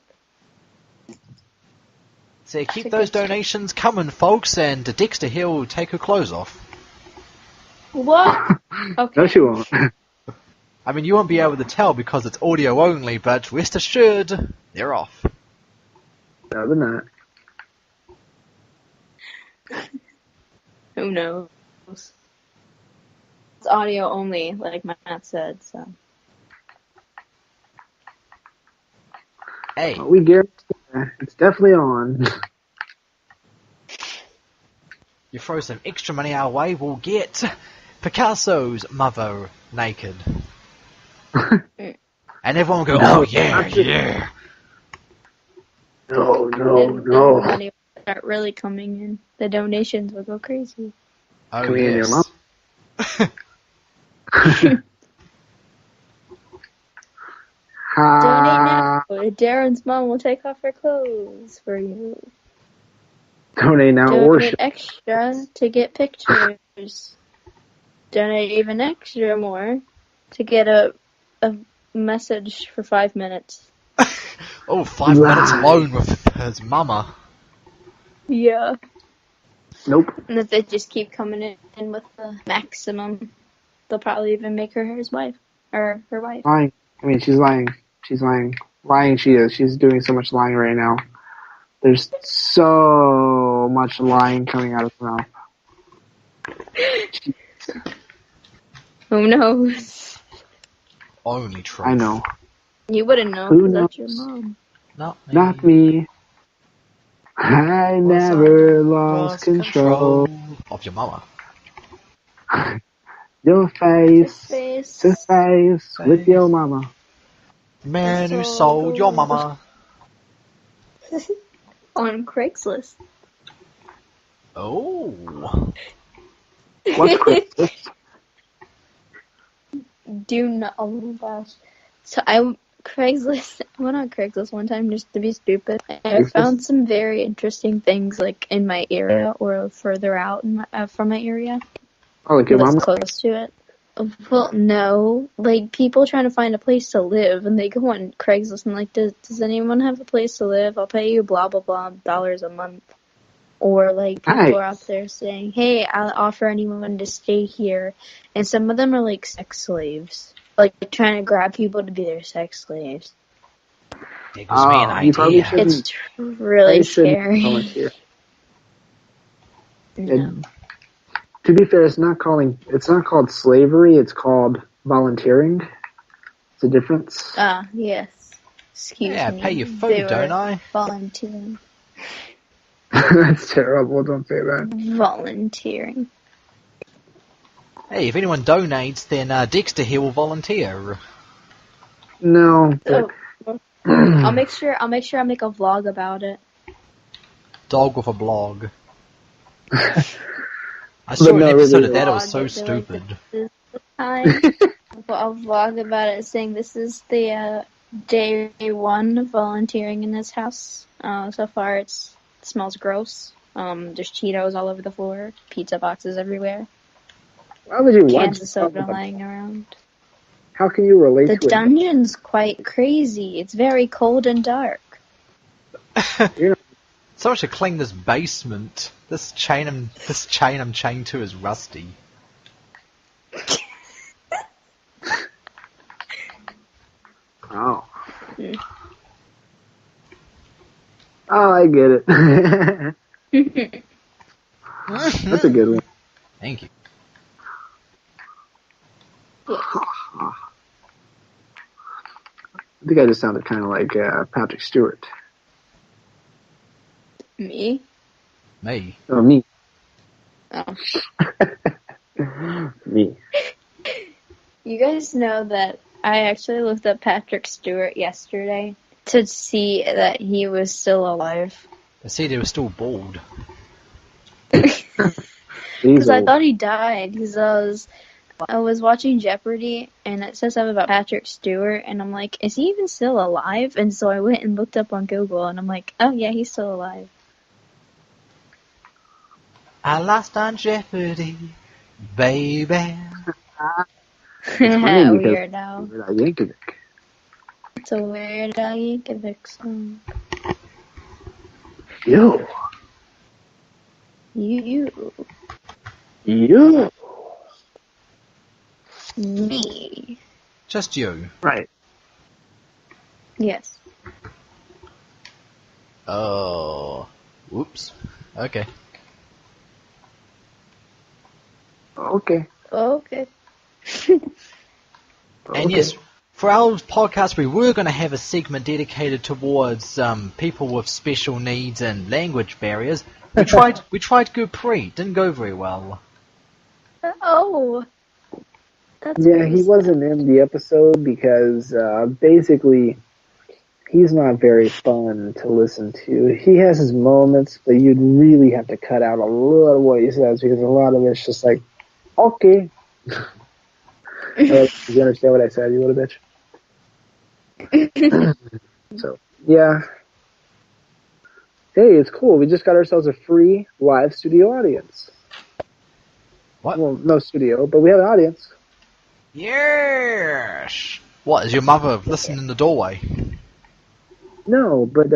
So keep those donations coming, folks, and Dexter here will take her clothes off. What? Okay. No, she won't. I mean, you won't be able to tell because it's audio only, but rest assured, they're off. No, they're not. Who knows? It's audio only, like Matt said, so. Hey. Well, we guarantee it's definitely on. You throw some extra money our way, we'll get Picasso's mother naked. And everyone will go, oh yeah, yeah. No, And no. the money will start really coming in. The donations will go crazy. Oh Can we get your yes. mom? Donate now. Darren's mom will take off her clothes for you. Donate now or Donate extra to get pictures. Donate even extra more to get a message for 5 minutes. Oh, 5 minutes alone with his mama. Yeah. Nope. And if they just keep coming in with the maximum, they'll probably even make her his wife. Or her wife. Lying. I mean, she's lying. She's lying. Lying she is. She's doing so much lying right now. There's so much lying coming out of her mouth. Who knows? Only truth. I know. You wouldn't know Who because that's your knows? mom. Not me. I never lost control. Of your mama. Your face to Face. face with your mama. Man who sold your mama. On Craigslist. Oh. What's Craigslist? Do not. Oh my gosh. So I Craigslist. I went on Craigslist one time just to be stupid. I found some very interesting things like in my area or further out in from my area. Oh, like your That's mama? close to it. Well, no. Like, people trying to find a place to live, and they go on Craigslist and like, does anyone have a place to live? I'll pay you blah, blah, blah dollars a month. Or, like, people are out there saying, hey, I'll offer anyone to stay here. And some of them are, like, sex slaves. Like, trying to grab people to be their sex slaves. There goes me an idea. It's really scary. No. To be fair, it's not called slavery, it's called volunteering. It's a difference. Ah, yes. Excuse me. Yeah, pay your food, don't I? Volunteering. That's terrible, don't say that. Volunteering. Hey, if anyone donates, then Dexter here will volunteer. No. I'll make sure I make a vlog about it. Dog with a blog. I saw an episode of that, it was so stupid. I'll vlog about it saying this is the day 1 volunteering in this house. So far it smells gross. There's Cheetos all over the floor, pizza boxes everywhere. Why would you watch cans of soda lying around? How can you relate to it? The dungeon's quite crazy. It's very cold and dark. Someone should clean this basement. This chain I'm chained to is rusty. Oh. Oh, I get it. That's a good one. Thank you. I think I just sounded kind of like Patrick Stewart. Me? Me? Oh, me. Oh. Me. You guys know that I actually looked up Patrick Stewart yesterday to see that he was still alive. I see they were still bald. Because I thought he died. Because I was watching Jeopardy, and it says something about Patrick Stewart, and I'm like, is he even still alive? And so I went and looked up on Google, and I'm like, oh yeah, he's still alive. I lost on Jeopardy, baby. Weird Al. Yankovic. It's a Weird Al Yankovic song. You. Me. Just you. Right. Yes. Oh. Whoops. Okay. Okay. Okay. And yes, for our podcast, we were going to have a segment dedicated towards people with special needs and language barriers. We tried to go pre, didn't go very well. Oh. That's Yeah, he wasn't in the episode because basically he's not very fun to listen to. He has his moments, but you'd really have to cut out a lot of what he says because a lot of it's just like, okay. Did you understand what I said, you little bitch? So, yeah. Hey, it's cool. We just got ourselves a free live studio audience. What? Well, no studio, but we have an audience. Yes! What, is your mother listening in the doorway? No, but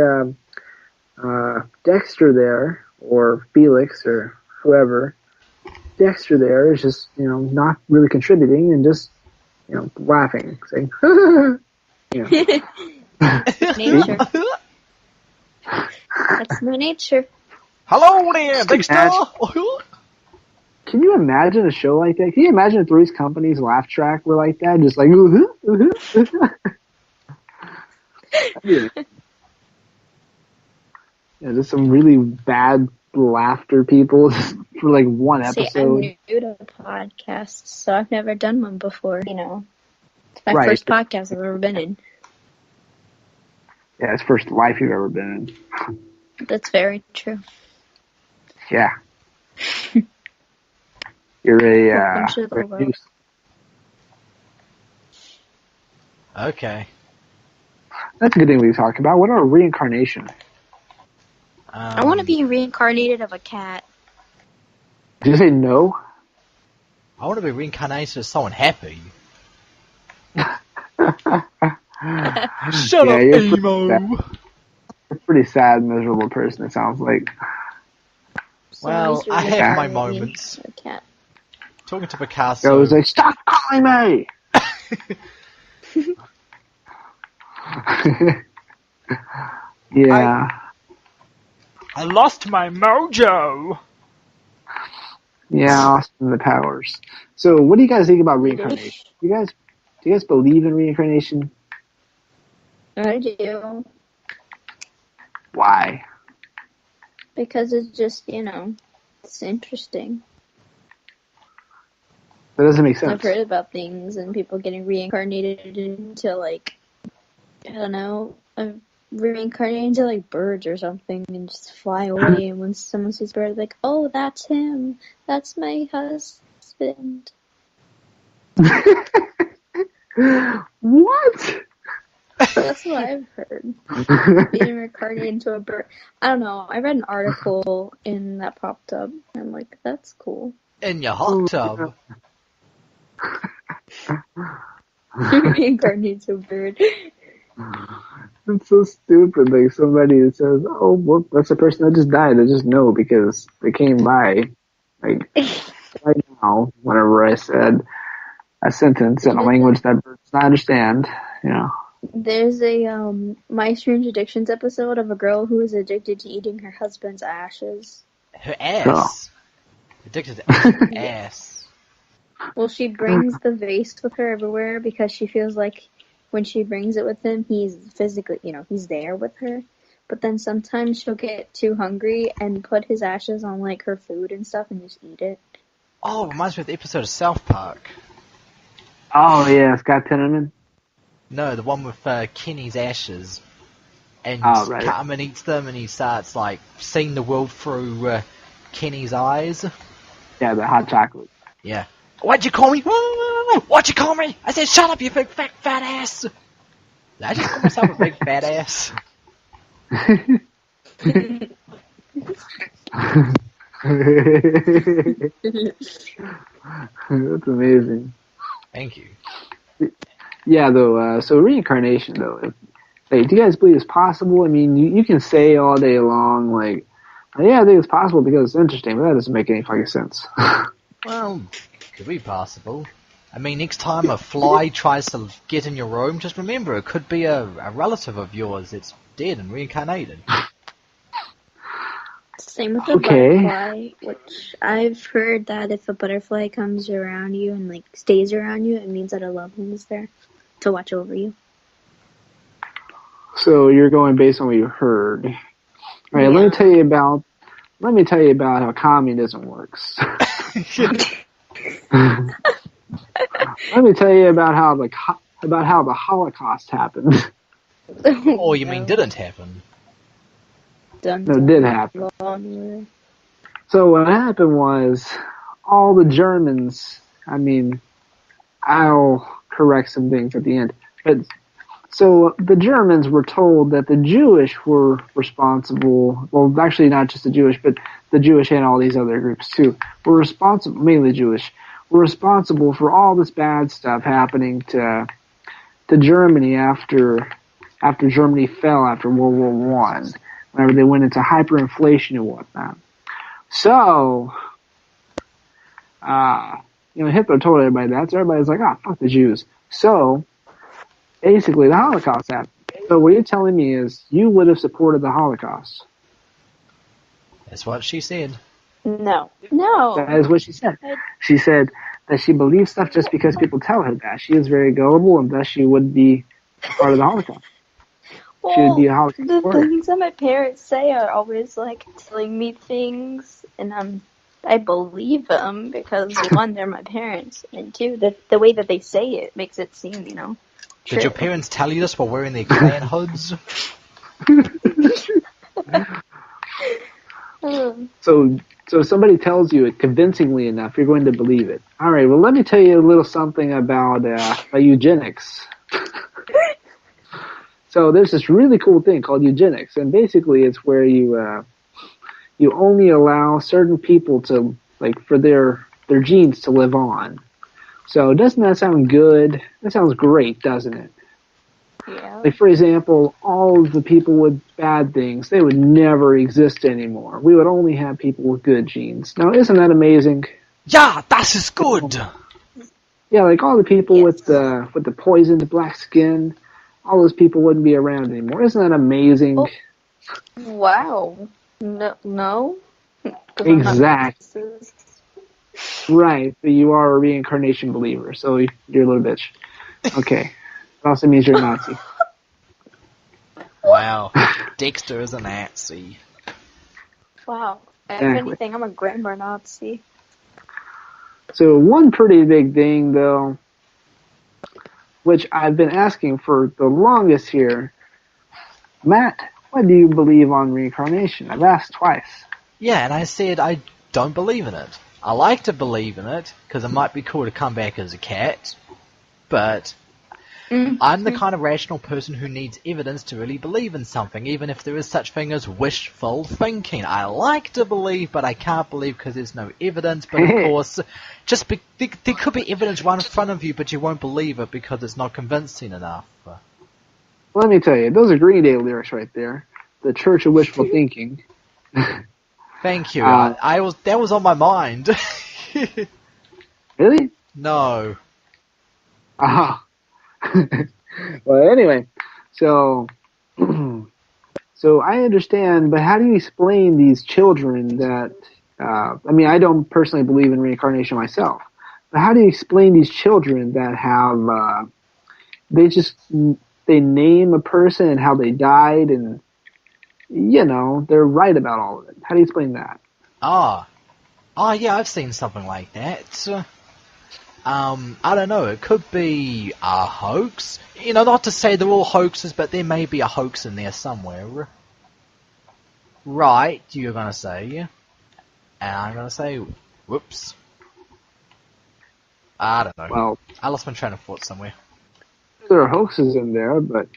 Dexter there, or Felix, or whoever, Dexter there is just, not really contributing and just, laughing, saying, Nature. That's my nature. Hello there, Dexter! Can you imagine a show like that? Can you imagine if Three's Company's laugh track were like that? Just like, just some really bad laughter people for like one episode. See, I'm new to podcasts, so I've never done one before, It's my first podcast I've ever been in. Yeah, it's first life you've ever been in. That's very true. Yeah. You're a Okay. That's a good thing we talked about. What about reincarnation? I want to be reincarnated of a cat. Did you say no? I want to be reincarnated as someone happy. Shut up, emo! You're a pretty sad, miserable person, it sounds like. Well, I have my moments. Talking to Picasso. I was like, stop calling me! Yeah. I lost my mojo! Yeah, Austin the powers. So, what do you guys think about reincarnation? Do you guys believe in reincarnation? I do. Why? Because it's just, it's interesting. That doesn't make sense. I've heard about things and people getting reincarnated into, reincarnated into, birds or something and just fly away. And when someone sees a bird, like, oh, that's him. That's my husband. What? That's what I've heard. Being reincarnated into a bird. I don't know. I read an article and that popped up. And I'm like, that's cool. In your hot tub. Reincarnated into a bird. It's so stupid. Like somebody that says, "Oh, well, that's a person that just died." I just know because they came by, right now. Whenever I said a sentence in a language that birds not understand, There's a My Strange Addictions episode of a girl who is addicted to eating her husband's ashes. Her ass. Addicted to ass. Well, she brings the vase with her everywhere because she feels like when she brings it with him, he's physically, he's there with her. But then sometimes she'll get too hungry and put his ashes on, like, her food and stuff and just eat it. Oh, it reminds me of the episode of South Park. Oh, yeah, Scott Tenorman? No, the one with Kenny's ashes. And right. Cartman eats them and he starts, like, seeing the world through Kenny's eyes. Yeah, the hot chocolate. Yeah. What'd you call me? What'd you call me? I said, shut up, you big fat ass. Did I just call myself a big fat ass? That's amazing. Thank you. Yeah, though, so reincarnation, though. Like, do you guys believe it's possible? I mean, you can say all day long, like, yeah, I think it's possible because it's interesting, but that doesn't make any fucking sense. Well, could be possible. I mean, next time a fly tries to get in your room, just remember, it could be a relative of yours that's dead and reincarnated. Same with the butterfly, which I've heard that if a butterfly comes around you and, like, stays around you, it means that a loved one is there to watch over you. So you're going based on what you heard. All right, Yeah. let me tell you about how communism works. Let me tell you about how the Holocaust happened. Or you mean didn't happen? No, it did happen. So what happened was all the Germans, I mean, I'll correct some things at the end, but so the Germans were told that the Jewish were responsible, well, actually not just the Jewish, but the Jewish and all these other groups too, were responsible, mainly Jewish, were responsible for all this bad stuff happening to Germany after Germany fell after World War I, whenever they went into hyperinflation and whatnot. So, Hitler told everybody that, so everybody's like, fuck the Jews. So, basically, the Holocaust happened. So what you're telling me is you would have supported the Holocaust. That's what she said. No. That is what she said. She said that she believes stuff just because people tell her that. She is very gullible, and thus she would be part of the Holocaust. Well, she would be a Holocaust the warrior. things that my parents say are always, like, telling me things, and I believe them because, one, they're my parents, and two, the way that they say it makes it seem, true. Did your parents tell you this while wearing their clan hoods? So somebody tells you it convincingly enough, you're going to believe it. All right, well, let me tell you a little something about eugenics. So there's this really cool thing called eugenics, and basically it's where you only allow certain people to, like, for their genes to live on. So doesn't that sound good? That sounds great, doesn't it? Yeah. Like, for example, all of the people with bad things, they would never exist anymore. We would only have people with good genes. Now, isn't that amazing? Yeah, that is good. Yeah, like all the people with the poisoned black skin, all those people wouldn't be around anymore. Isn't that amazing? Oh, wow. No. Exactly. Right, but you are a reincarnation believer, so you're a little bitch. Okay. It also means you're a Nazi. Wow. Dexter is a Nazi. Wow. If Exactly. anything, I'm a grammar Nazi. So one pretty big thing, though, which I've been asking for the longest here, Matt, what do you believe on reincarnation? I've asked twice. Yeah, and I said I don't believe in it. I like to believe in it, because it might be cool to come back as a cat, but I'm the kind of rational person who needs evidence to really believe in something, even if there is such thing as wishful thinking. I like to believe, but I can't believe because there's no evidence, but of course, there could be evidence right in front of you, but you won't believe it because it's not convincing enough. Let me tell you, those are Green Day lyrics right there. The Church of Wishful Thinking. Thank you. That was on my mind. Really? No. Ah. Well, anyway, so I understand, but how do you explain these children that, I mean, I don't personally believe in reincarnation myself, but how do you explain these children that have they name a person and how they died, and they're right about all of it. How do you explain that? Yeah, I've seen something like that. I don't know, it could be a hoax. Not to say they're all hoaxes, but there may be a hoax in there somewhere. Right, you're gonna say. And I'm gonna say, whoops. I don't know. Well, I lost my train of thought somewhere. there are hoaxes in there, but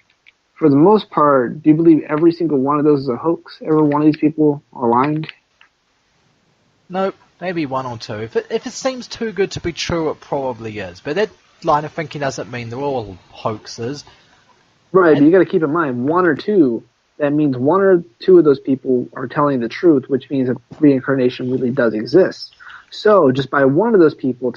for the most part, do you believe every single one of those is a hoax? Every one of these people are lying? Nope, maybe one or two. If it seems too good to be true, it probably is. But that line of thinking doesn't mean they're all hoaxes. Right, but you got to keep in mind, one or two, that means one or two of those people are telling the truth, which means that reincarnation really does exist. So just by one of those people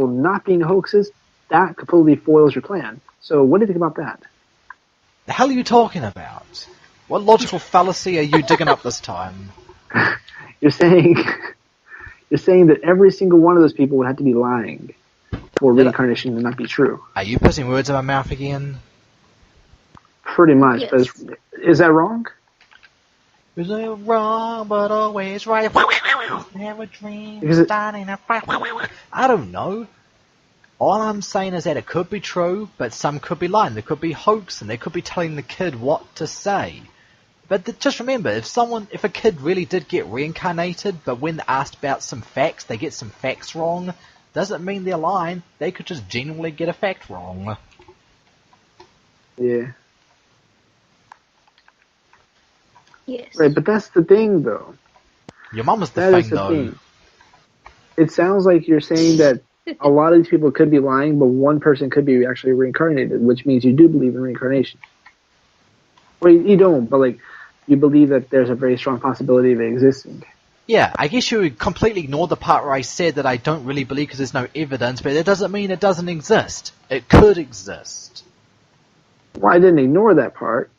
not being hoaxes, that completely foils your plan. So what do you think about that? The hell are you talking about? What logical fallacy are you digging up this time? You're saying that every single one of those people would have to be lying for reincarnation to not be true. Are you putting words in my mouth again? Pretty much. Yes. But is that wrong? Is it wrong, but always right? Never dream Because starting a fight. I don't know. All I'm saying is that it could be true, but some could be lying. There could be hoax, and they could be telling the kid what to say. But just remember, if a kid really did get reincarnated, but when asked about some facts, they get some facts wrong, doesn't mean they're lying. They could just genuinely get a fact wrong. Yeah. Yes. Right, but that's the thing, though. Your mum was the That thing, is the though. thing. It sounds like you're saying that a lot of these people could be lying, but one person could be actually reincarnated, which means you do believe in reincarnation. Well, you don't, but you believe that there's a very strong possibility of it existing. Yeah, I guess you would completely ignore the part where I said that I don't really believe because there's no evidence, but that doesn't mean it doesn't exist. It could exist. Well, I didn't ignore that part.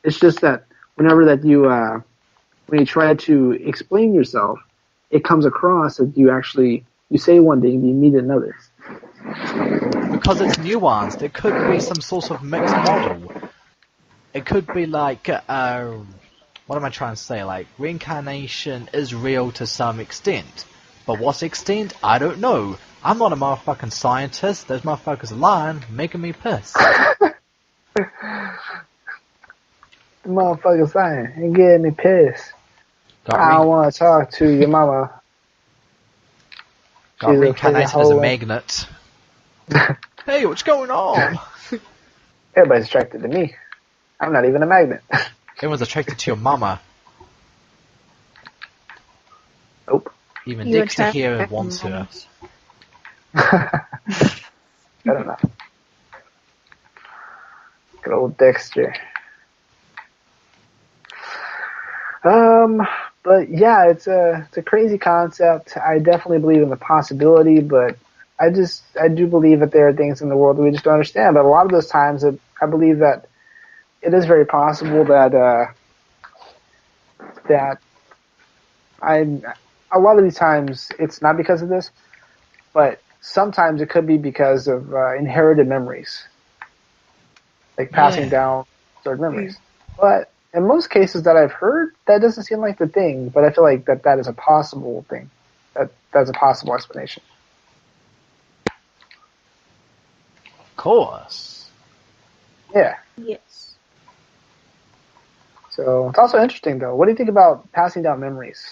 It's just that whenever that when you try to explain yourself, it comes across that you say one thing, you mean another. Because it's nuanced. It could be some sort of mixed model. It could be like, what am I trying to say? Like, reincarnation is real to some extent. But what extent? I don't know. I'm not a motherfucking scientist. Those motherfuckers are lying, making me piss. The motherfucker saying, it getting me pissed. I don't want to talk to your mama. Got reincarnated as a magnet. Hey, what's going on? Everybody's attracted to me. I'm not even a magnet. Everyone's attracted to your mama. Nope. Even Dexter here wants her. I don't know. Good old Dexter. But yeah, it's a crazy concept. I definitely believe in the possibility, but I do believe that there are things in the world that we just don't understand. But a lot of those times, I believe that it is very possible that a lot of these times it's not because of this, but sometimes it could be because of inherited memories, like passing down certain memories. But in most cases that I've heard, that doesn't seem like the thing. But I feel like that is a possible thing. That's a possible explanation. Of course. Yeah. Yes. So it's also interesting, though. What do you think about passing down memories?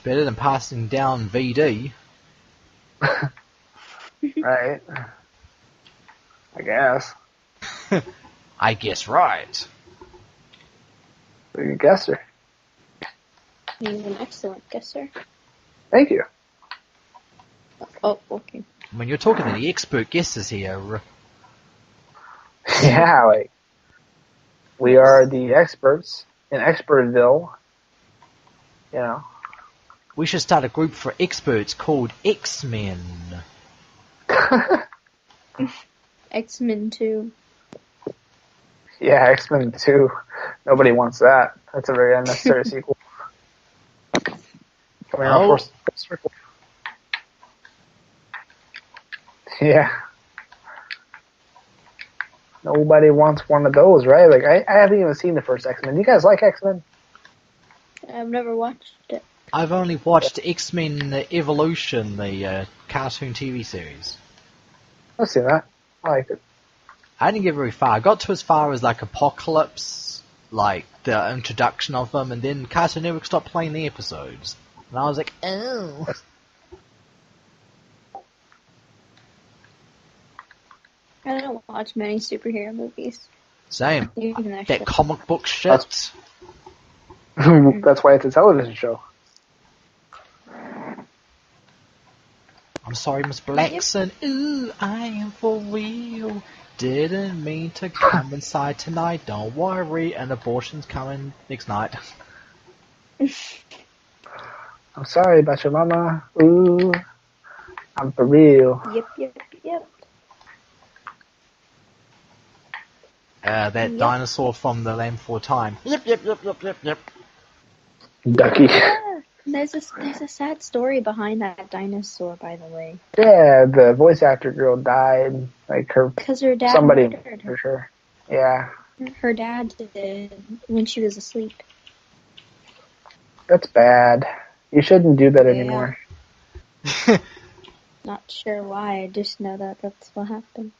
Better than passing down VD. Right. I guess. I guess right. You're a guesser. You're an excellent guesser. Thank you. Oh, okay. When you're talking to the expert guesses here. Yeah, we are the experts in Expertville. You know. We should start a group for experts called X-Men. X-Men 2. Yeah, X-Men 2. Nobody wants that. That's a very unnecessary sequel. Coming out for circle. Yeah. Nobody wants one of those, right? Like, I haven't even seen the first X-Men. Do you guys like X-Men? I've never watched it. I've only watched X-Men Evolution, the cartoon TV series. I've seen that. I liked it. I didn't get very far. I got to as far as like Apocalypse, like the introduction of them, and then Cartoon Network stopped playing the episodes. And I was like, oh. I don't watch many superhero movies. Same. Even That comic book shit. That's why it's a television show. I'm sorry, Miss Blackson. Ooh, I am for real. Didn't mean to come inside tonight. Don't worry, an abortion's coming next night. I'm sorry about your mama. Ooh, I'm for real. Yep. That dinosaur from the Land Before Time. Yep. Ducky. Yeah, there's a sad story behind that dinosaur, by the way. Yeah, the voice actor girl died. Like because her dad somebody murdered her. For sure. Yeah. Her dad did when she was asleep. That's bad. You shouldn't do that anymore. Not sure why. I just know that that's what happened.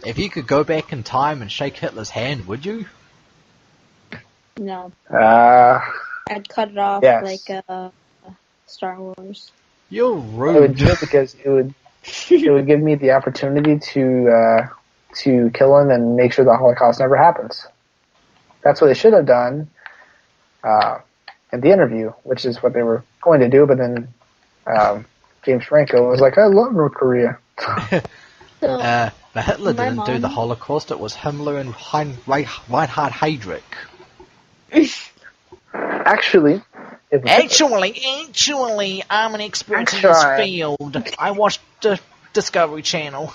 If you could go back in time and shake Hitler's hand, would you? No. I'd cut it off like Star Wars. You're rude. I would do it because it would give me the opportunity to kill him and make sure the Holocaust never happens. That's what they should have done in the interview, which is what they were going to do, but then James Franco was like, I love North Korea. But Hitler didn't do the Holocaust, it was Himmler and Reinhard Heydrich. Actually, I'm an expert in this field. I watched the Discovery Channel.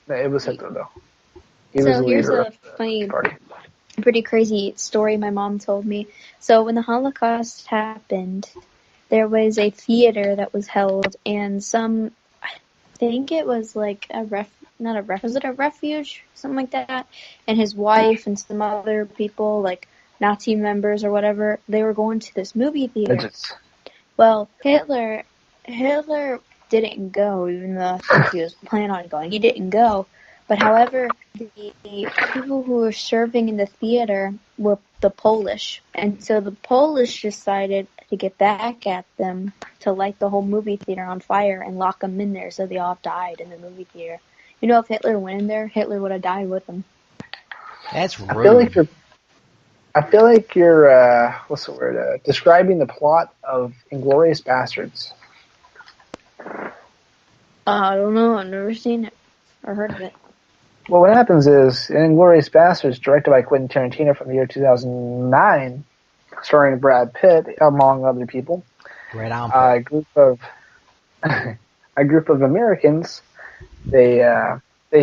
No, it was Hitler, though. He was the leader of the funny, party. Pretty crazy story my mom told me. So when the Holocaust happened, there was a theater that was held, and I think it was like was it a refuge? Something like that. And his wife and some other people, like Nazi members or whatever, they were going to this movie theater. Well, Hitler didn't go, even though I think he was planning on going. He didn't go. But however, the people who were serving in the theater were the Polish. And so the Polish decided to get back at them to light the whole movie theater on fire and lock them in there so they all died in the movie theater. You know, if Hitler went in there, Hitler would have died with them. That's rude. I feel like you're what's the word? Describing the plot of Inglourious Bastards. I don't know. I've never seen it or heard of it. Well, what happens is, in Inglourious Bastards, directed by Quentin Tarantino from the year 2009, starring Brad Pitt, among other people, a group of Americans, they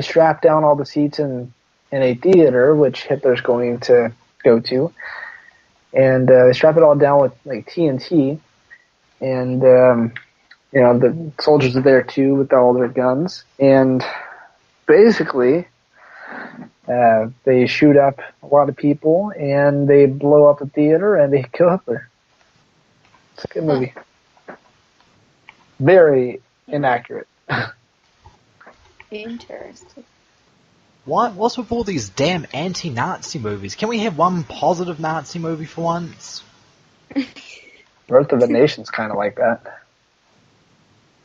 strap down all the seats in a theater, which Hitler's going to go to, and they strap it all down with like TNT, and the soldiers are there too with all their guns, and basically they shoot up a lot of people and they blow up the theater and they kill Hitler. It's a good movie. Very inaccurate. Interesting. What's with all these damn anti-Nazi movies? Can we have one positive Nazi movie for once? Birth of the Nation's kind of like that.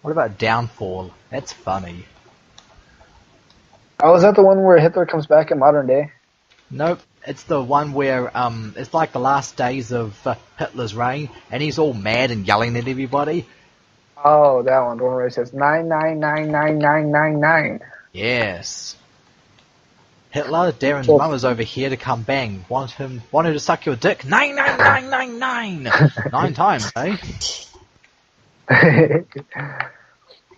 What about Downfall? That's funny. Oh, is that the one where Hitler comes back in modern day? Nope, it's the one where it's like the last days of Hitler's reign, and he's all mad and yelling at everybody. Oh, that one, the one where he says 9999999. Yes. Hitler, Darren's mum is over here to come bang. Want her to suck your dick? 99999. 9 times, eh?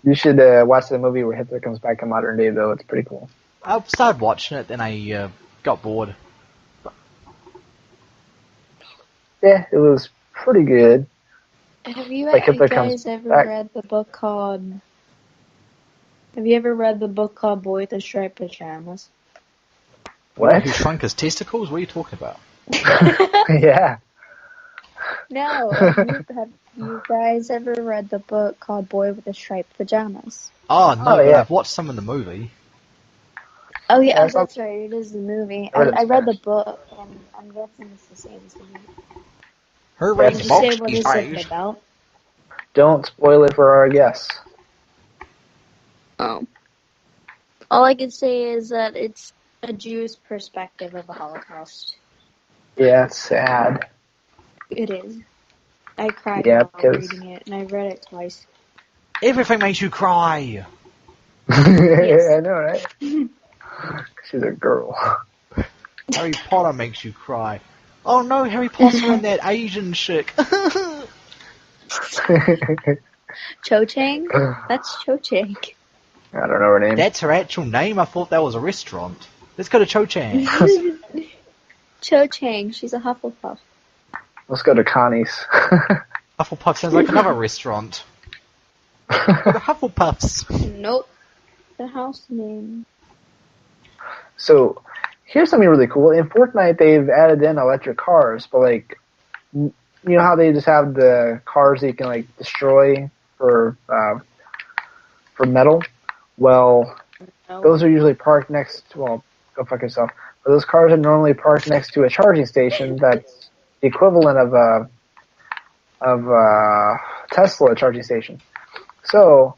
You should watch the movie where Hitler comes back in modern day, though. It's pretty cool. I started watching it, then I got bored. Yeah, it was pretty good. Have you Like guys ever read the book called Have you ever read the book called Boy with the Striped Pajamas? What? Who shrunk his testicles? What are you talking about? Yeah. No. Have you guys ever read the book called Boy with the Striped Pajamas? Oh, no, but yeah. I've watched some of the movie. Oh, yeah, Yeah, that's right. It is the movie. I read it in I read the Spanish. book, and I'm guessing it's the same as the movie. Who Yeah, reads Did you books say what these is it days? about? Don't spoil it for our guests. Oh. All I can say is that it's a Jew's perspective of the Holocaust. Yeah, it's sad. It is. I cried Yeah, while because... reading it, and I read it twice. Everything makes you cry. I know, right? She's a girl. Harry Potter makes you cry. Oh no, Harry Potter and that Asian chick. Cho Chang? That's Cho Chang. I don't know her name. That's her actual name? I thought that was a restaurant. Let's go to Cho Chang. Cho Chang, she's a Hufflepuff. Let's go to Connie's. Hufflepuff sounds like another restaurant. Go to Hufflepuff's. Nope. The house name. So, here's something really cool. In Fortnite, they've added in electric cars, but like, you know how they just have the cars that you can like destroy for metal? Well, those are usually parked next to, well, go fuck yourself. But those cars are normally parked next to a charging station that's the equivalent of a Tesla charging station. So,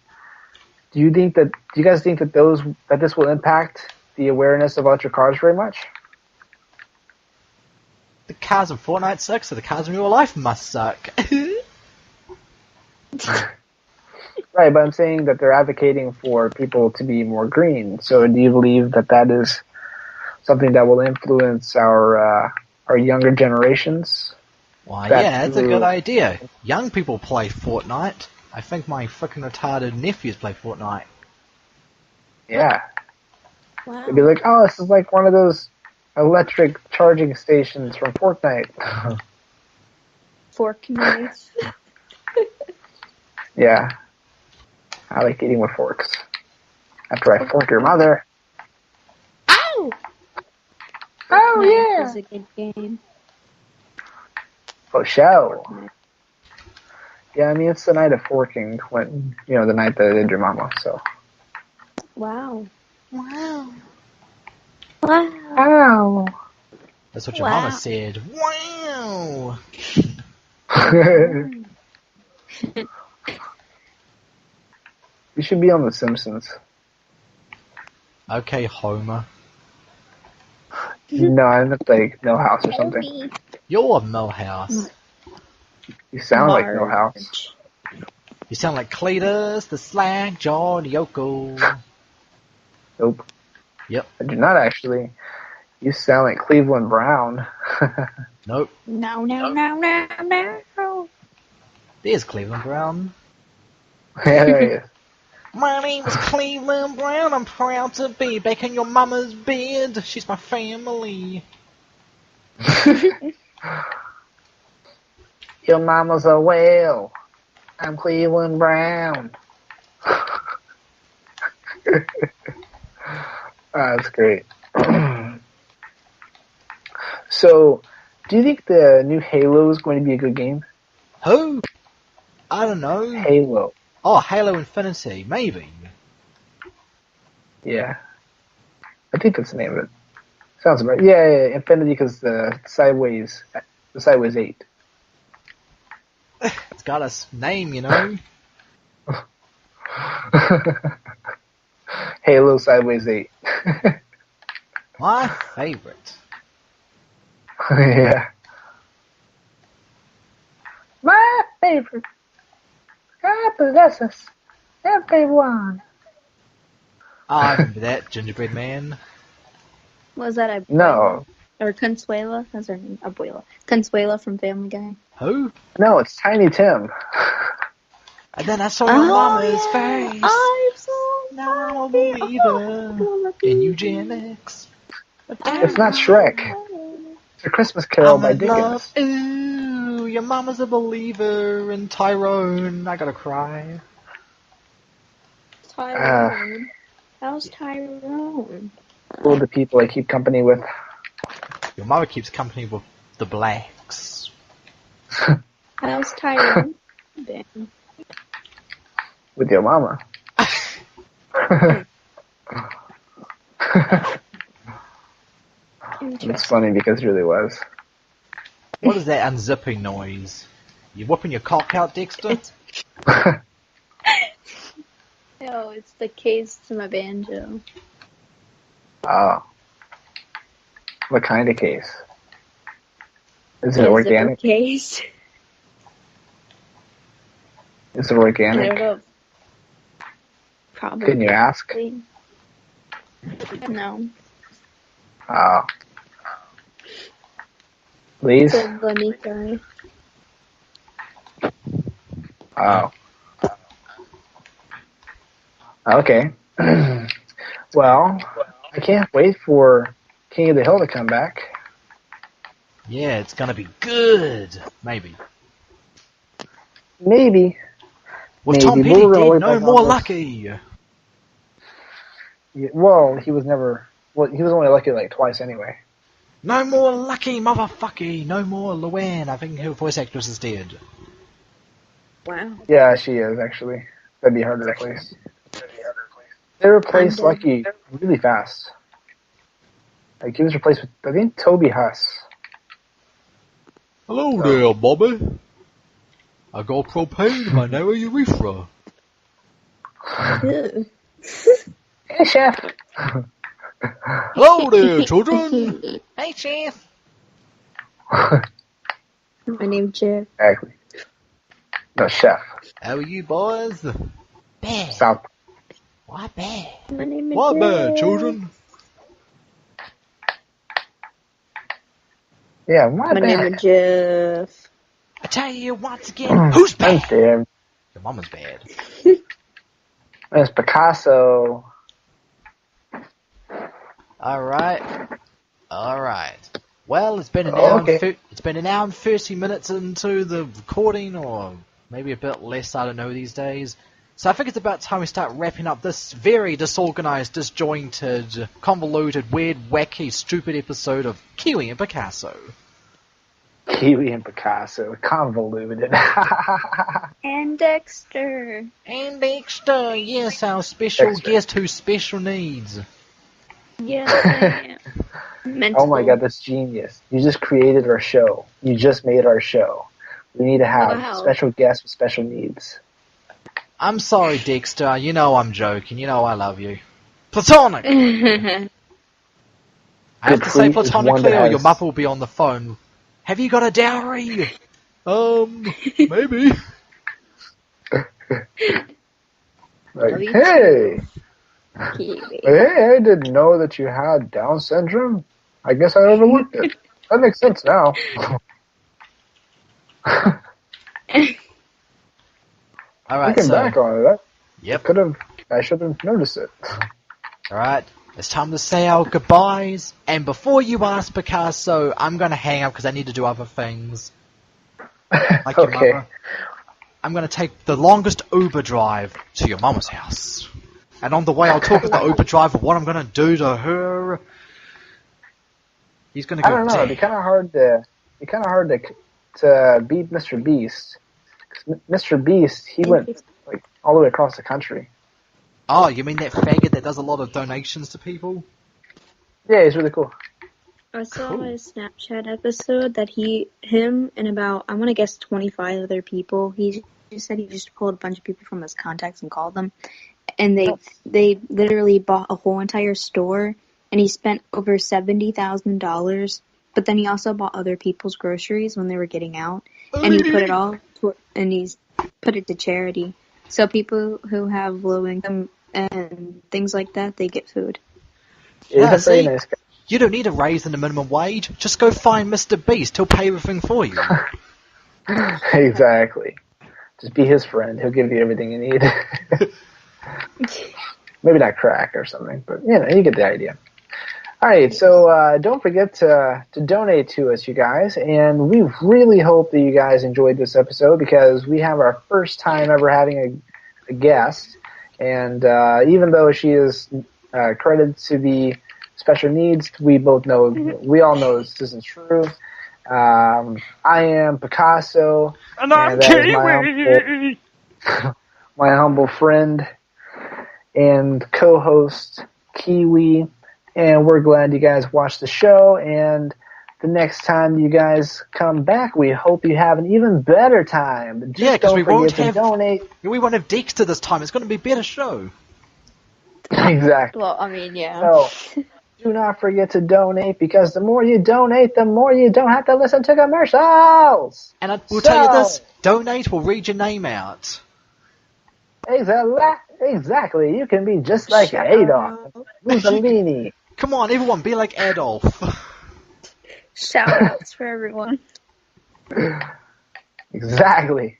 do you guys think that this will impact the awareness of electric cars very much? The cars in Fortnite suck, so the cars in real life must suck. Right, but I'm saying that they're advocating for people to be more green. So do you believe that is something that will influence our younger generations? Why, yeah, that's a good idea. Young people play Fortnite. I think my fucking retarded nephews play Fortnite. Yeah. Wow. They'd be like, oh, this is like one of those electric charging stations from Fortnite. Fork noise. Yeah. I like eating with forks. After I fork your mother. Ow! Oh, yeah. It's a good game. For show. Yeah, I mean, it's the night of forking, when, the night that I did your mama, so. Wow. Wow. Wow. That's what your mama said. Wow! You should be on The Simpsons. Okay, Homer. No, I'm at like Millhouse or something. You're Millhouse. You sound like Millhouse. You sound like Cletus, the Slag, John, Yoko. Nope. Yep. I do not actually. You sound like Cleveland Brown. Nope. No. There's Cleveland Brown. Yeah, there he is. My name is Cleveland Brown. I'm proud to be back in your mama's bed. She's my family. Your mama's a whale. I'm Cleveland Brown. That's great. So, do you think the new Halo is going to be a good game? Who? I don't know. Halo. Oh, Halo Infinity. Maybe. Yeah. I think that's the name of it. Sounds about right. Yeah, Infinity because the Sideways 8. It's got a name, you know. Halo Sideways 8. My favorite. Yeah. My favorite. God bless us, everyone. I remember that, Gingerbread Man. Was that Abuela? No. Or Consuela? That's her name. Abuela. Consuela from Family Guy. Who? No, it's Tiny Tim. And then I saw your mama's face. I'm so Now I'm a believer in eugenics. It's not Shrek. It's A Christmas Carol by Dickens. Ooh, your mama's a believer in Tyrone. I gotta cry. Tyrone? How's Tyrone? Who are the people I keep company with? Your mother keeps company with the blacks. How's Tyrone been? With your mama. It's funny because it really was. What is that unzipping noise? You whipping your cock out, Dexter? No, it's the case to my banjo. Oh. What kind of case? Is it organic? Case. Is it organic? I don't know. Probably. Can you ask? No. Oh. Please? So let me try. Oh. Okay. Well, I can't wait for King of the Hill to come back. Yeah, it's gonna be good. Maybe. Maybe. With Maybe. Tom But Petty we're gonna dead, wait no back more on this. Lucky. Yeah, well, he was never. Well, he was only lucky like twice anyway. No more Lucky, motherfucky. No more Luann. I think her voice actress is dead. Wow. Yeah, she is actually. That'd be hard to replace. They replaced I'm dead. Lucky really fast. Like he was replaced with, I think, Toby Huss. Hello there, Bobby. I got propane in my narrow urethra. Ew. Hey, chef. Hello there, children. Hey, Chef. My name's Jeff. Exactly. No, chef. How are you, boys? Bad. South. Why bad? My name is Why Jeff. bad, children? Yeah, my My name bad. is Jeff. I tell you once again, who's I'm bad? there. Your mama's bad. It's Picasso. All right. Well, it's been an Oh, hour. okay. It's been an hour and 30 minutes into the recording, or maybe a bit less. I don't know these days. So I think it's about time we start wrapping up this very disorganized, disjointed, convoluted, weird, wacky, stupid episode of Kiwi and Picasso. Kiwi and Picasso. Convoluted. And Dexter. And Dexter, yes, our special Dexter. guest who's special needs. Yes, I am. Mental. Oh my god, that's genius. You just created our show. You just made our show. We need to have Wow. special guests with special needs. I'm sorry, Dexter. You know I'm joking. You know I love you. Platonic! I have to say tweet is one platonically, that or your has- mother will be on the phone. Have you got a dowry? Maybe. Like, Love you hey! Kiwi. Hey, I didn't know that you had Down syndrome. I guess I overlooked it. That makes sense now. Alright, Looking so. back on it, Yep. I should have noticed it. Alright, it's time to say our goodbyes. And before you ask Picasso, I'm gonna hang up because I need to do other things. Like your Okay. mother. I'm gonna take the longest Uber drive to your mama's house. And on the way, I'll talk with the Uber driver what I'm gonna do to her. He's gonna go. I don't know. It'd be kind of hard to beat Mr. Beast. 'Cause Mr. Beast, he went like all the way across the country. Oh, you mean that faggot that does a lot of donations to people? Yeah, he's really cool. I saw Cool. a Snapchat episode that him and about, I want to guess 25 other people, he just said he just pulled a bunch of people from his contacts and called them. And they literally bought a whole entire store, and he spent over $70,000. But then he also bought other people's groceries when they were getting out, and he put it all and he's put it to charity. So people who have low income and things like that, they get food. He's Yeah, a very see? nice guy. You don't need a raise in the minimum wage. Just go find Mr. Beast. He'll pay everything for you. Exactly. Just be his friend. He'll give you everything you need. Maybe not crack or something, but you get the idea. All right, so don't forget to donate to us, you guys, and we really hope that you guys enjoyed this episode because we have our first time ever having a guest, And even though she is credited to be special needs, we all know this isn't true. I am Picasso, And I'm that is Kiwi! my humble friend and co-host, Kiwi. And we're glad you guys watched the show. And the next time you guys come back, we hope you have an even better time. Just because don't forget to donate. We won't have Dexter this time. It's going to be a better show. Exactly. Well, I mean, yeah. So, do not forget to donate, because the more you donate, the more you don't have to listen to commercials. And we'll tell you this, donate, we'll read your name out. Exactly. You can be just like Adolf Mussolini. Come on, everyone, be like Adolf. Shout outs for everyone. Exactly.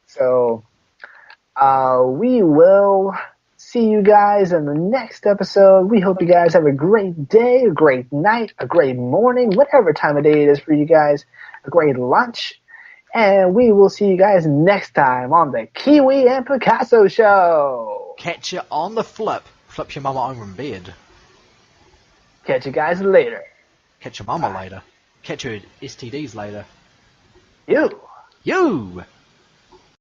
So, we will see you guys in the next episode. We hope you guys have a great day, a great night, a great morning, whatever time of day it is for you guys, a great lunch. And we will see you guys next time on the Kiwi and Picasso Show. Catch you on the flip. Flip your mama over in bed. Catch you guys later. Catch your mama later. Catch your STDs later. You.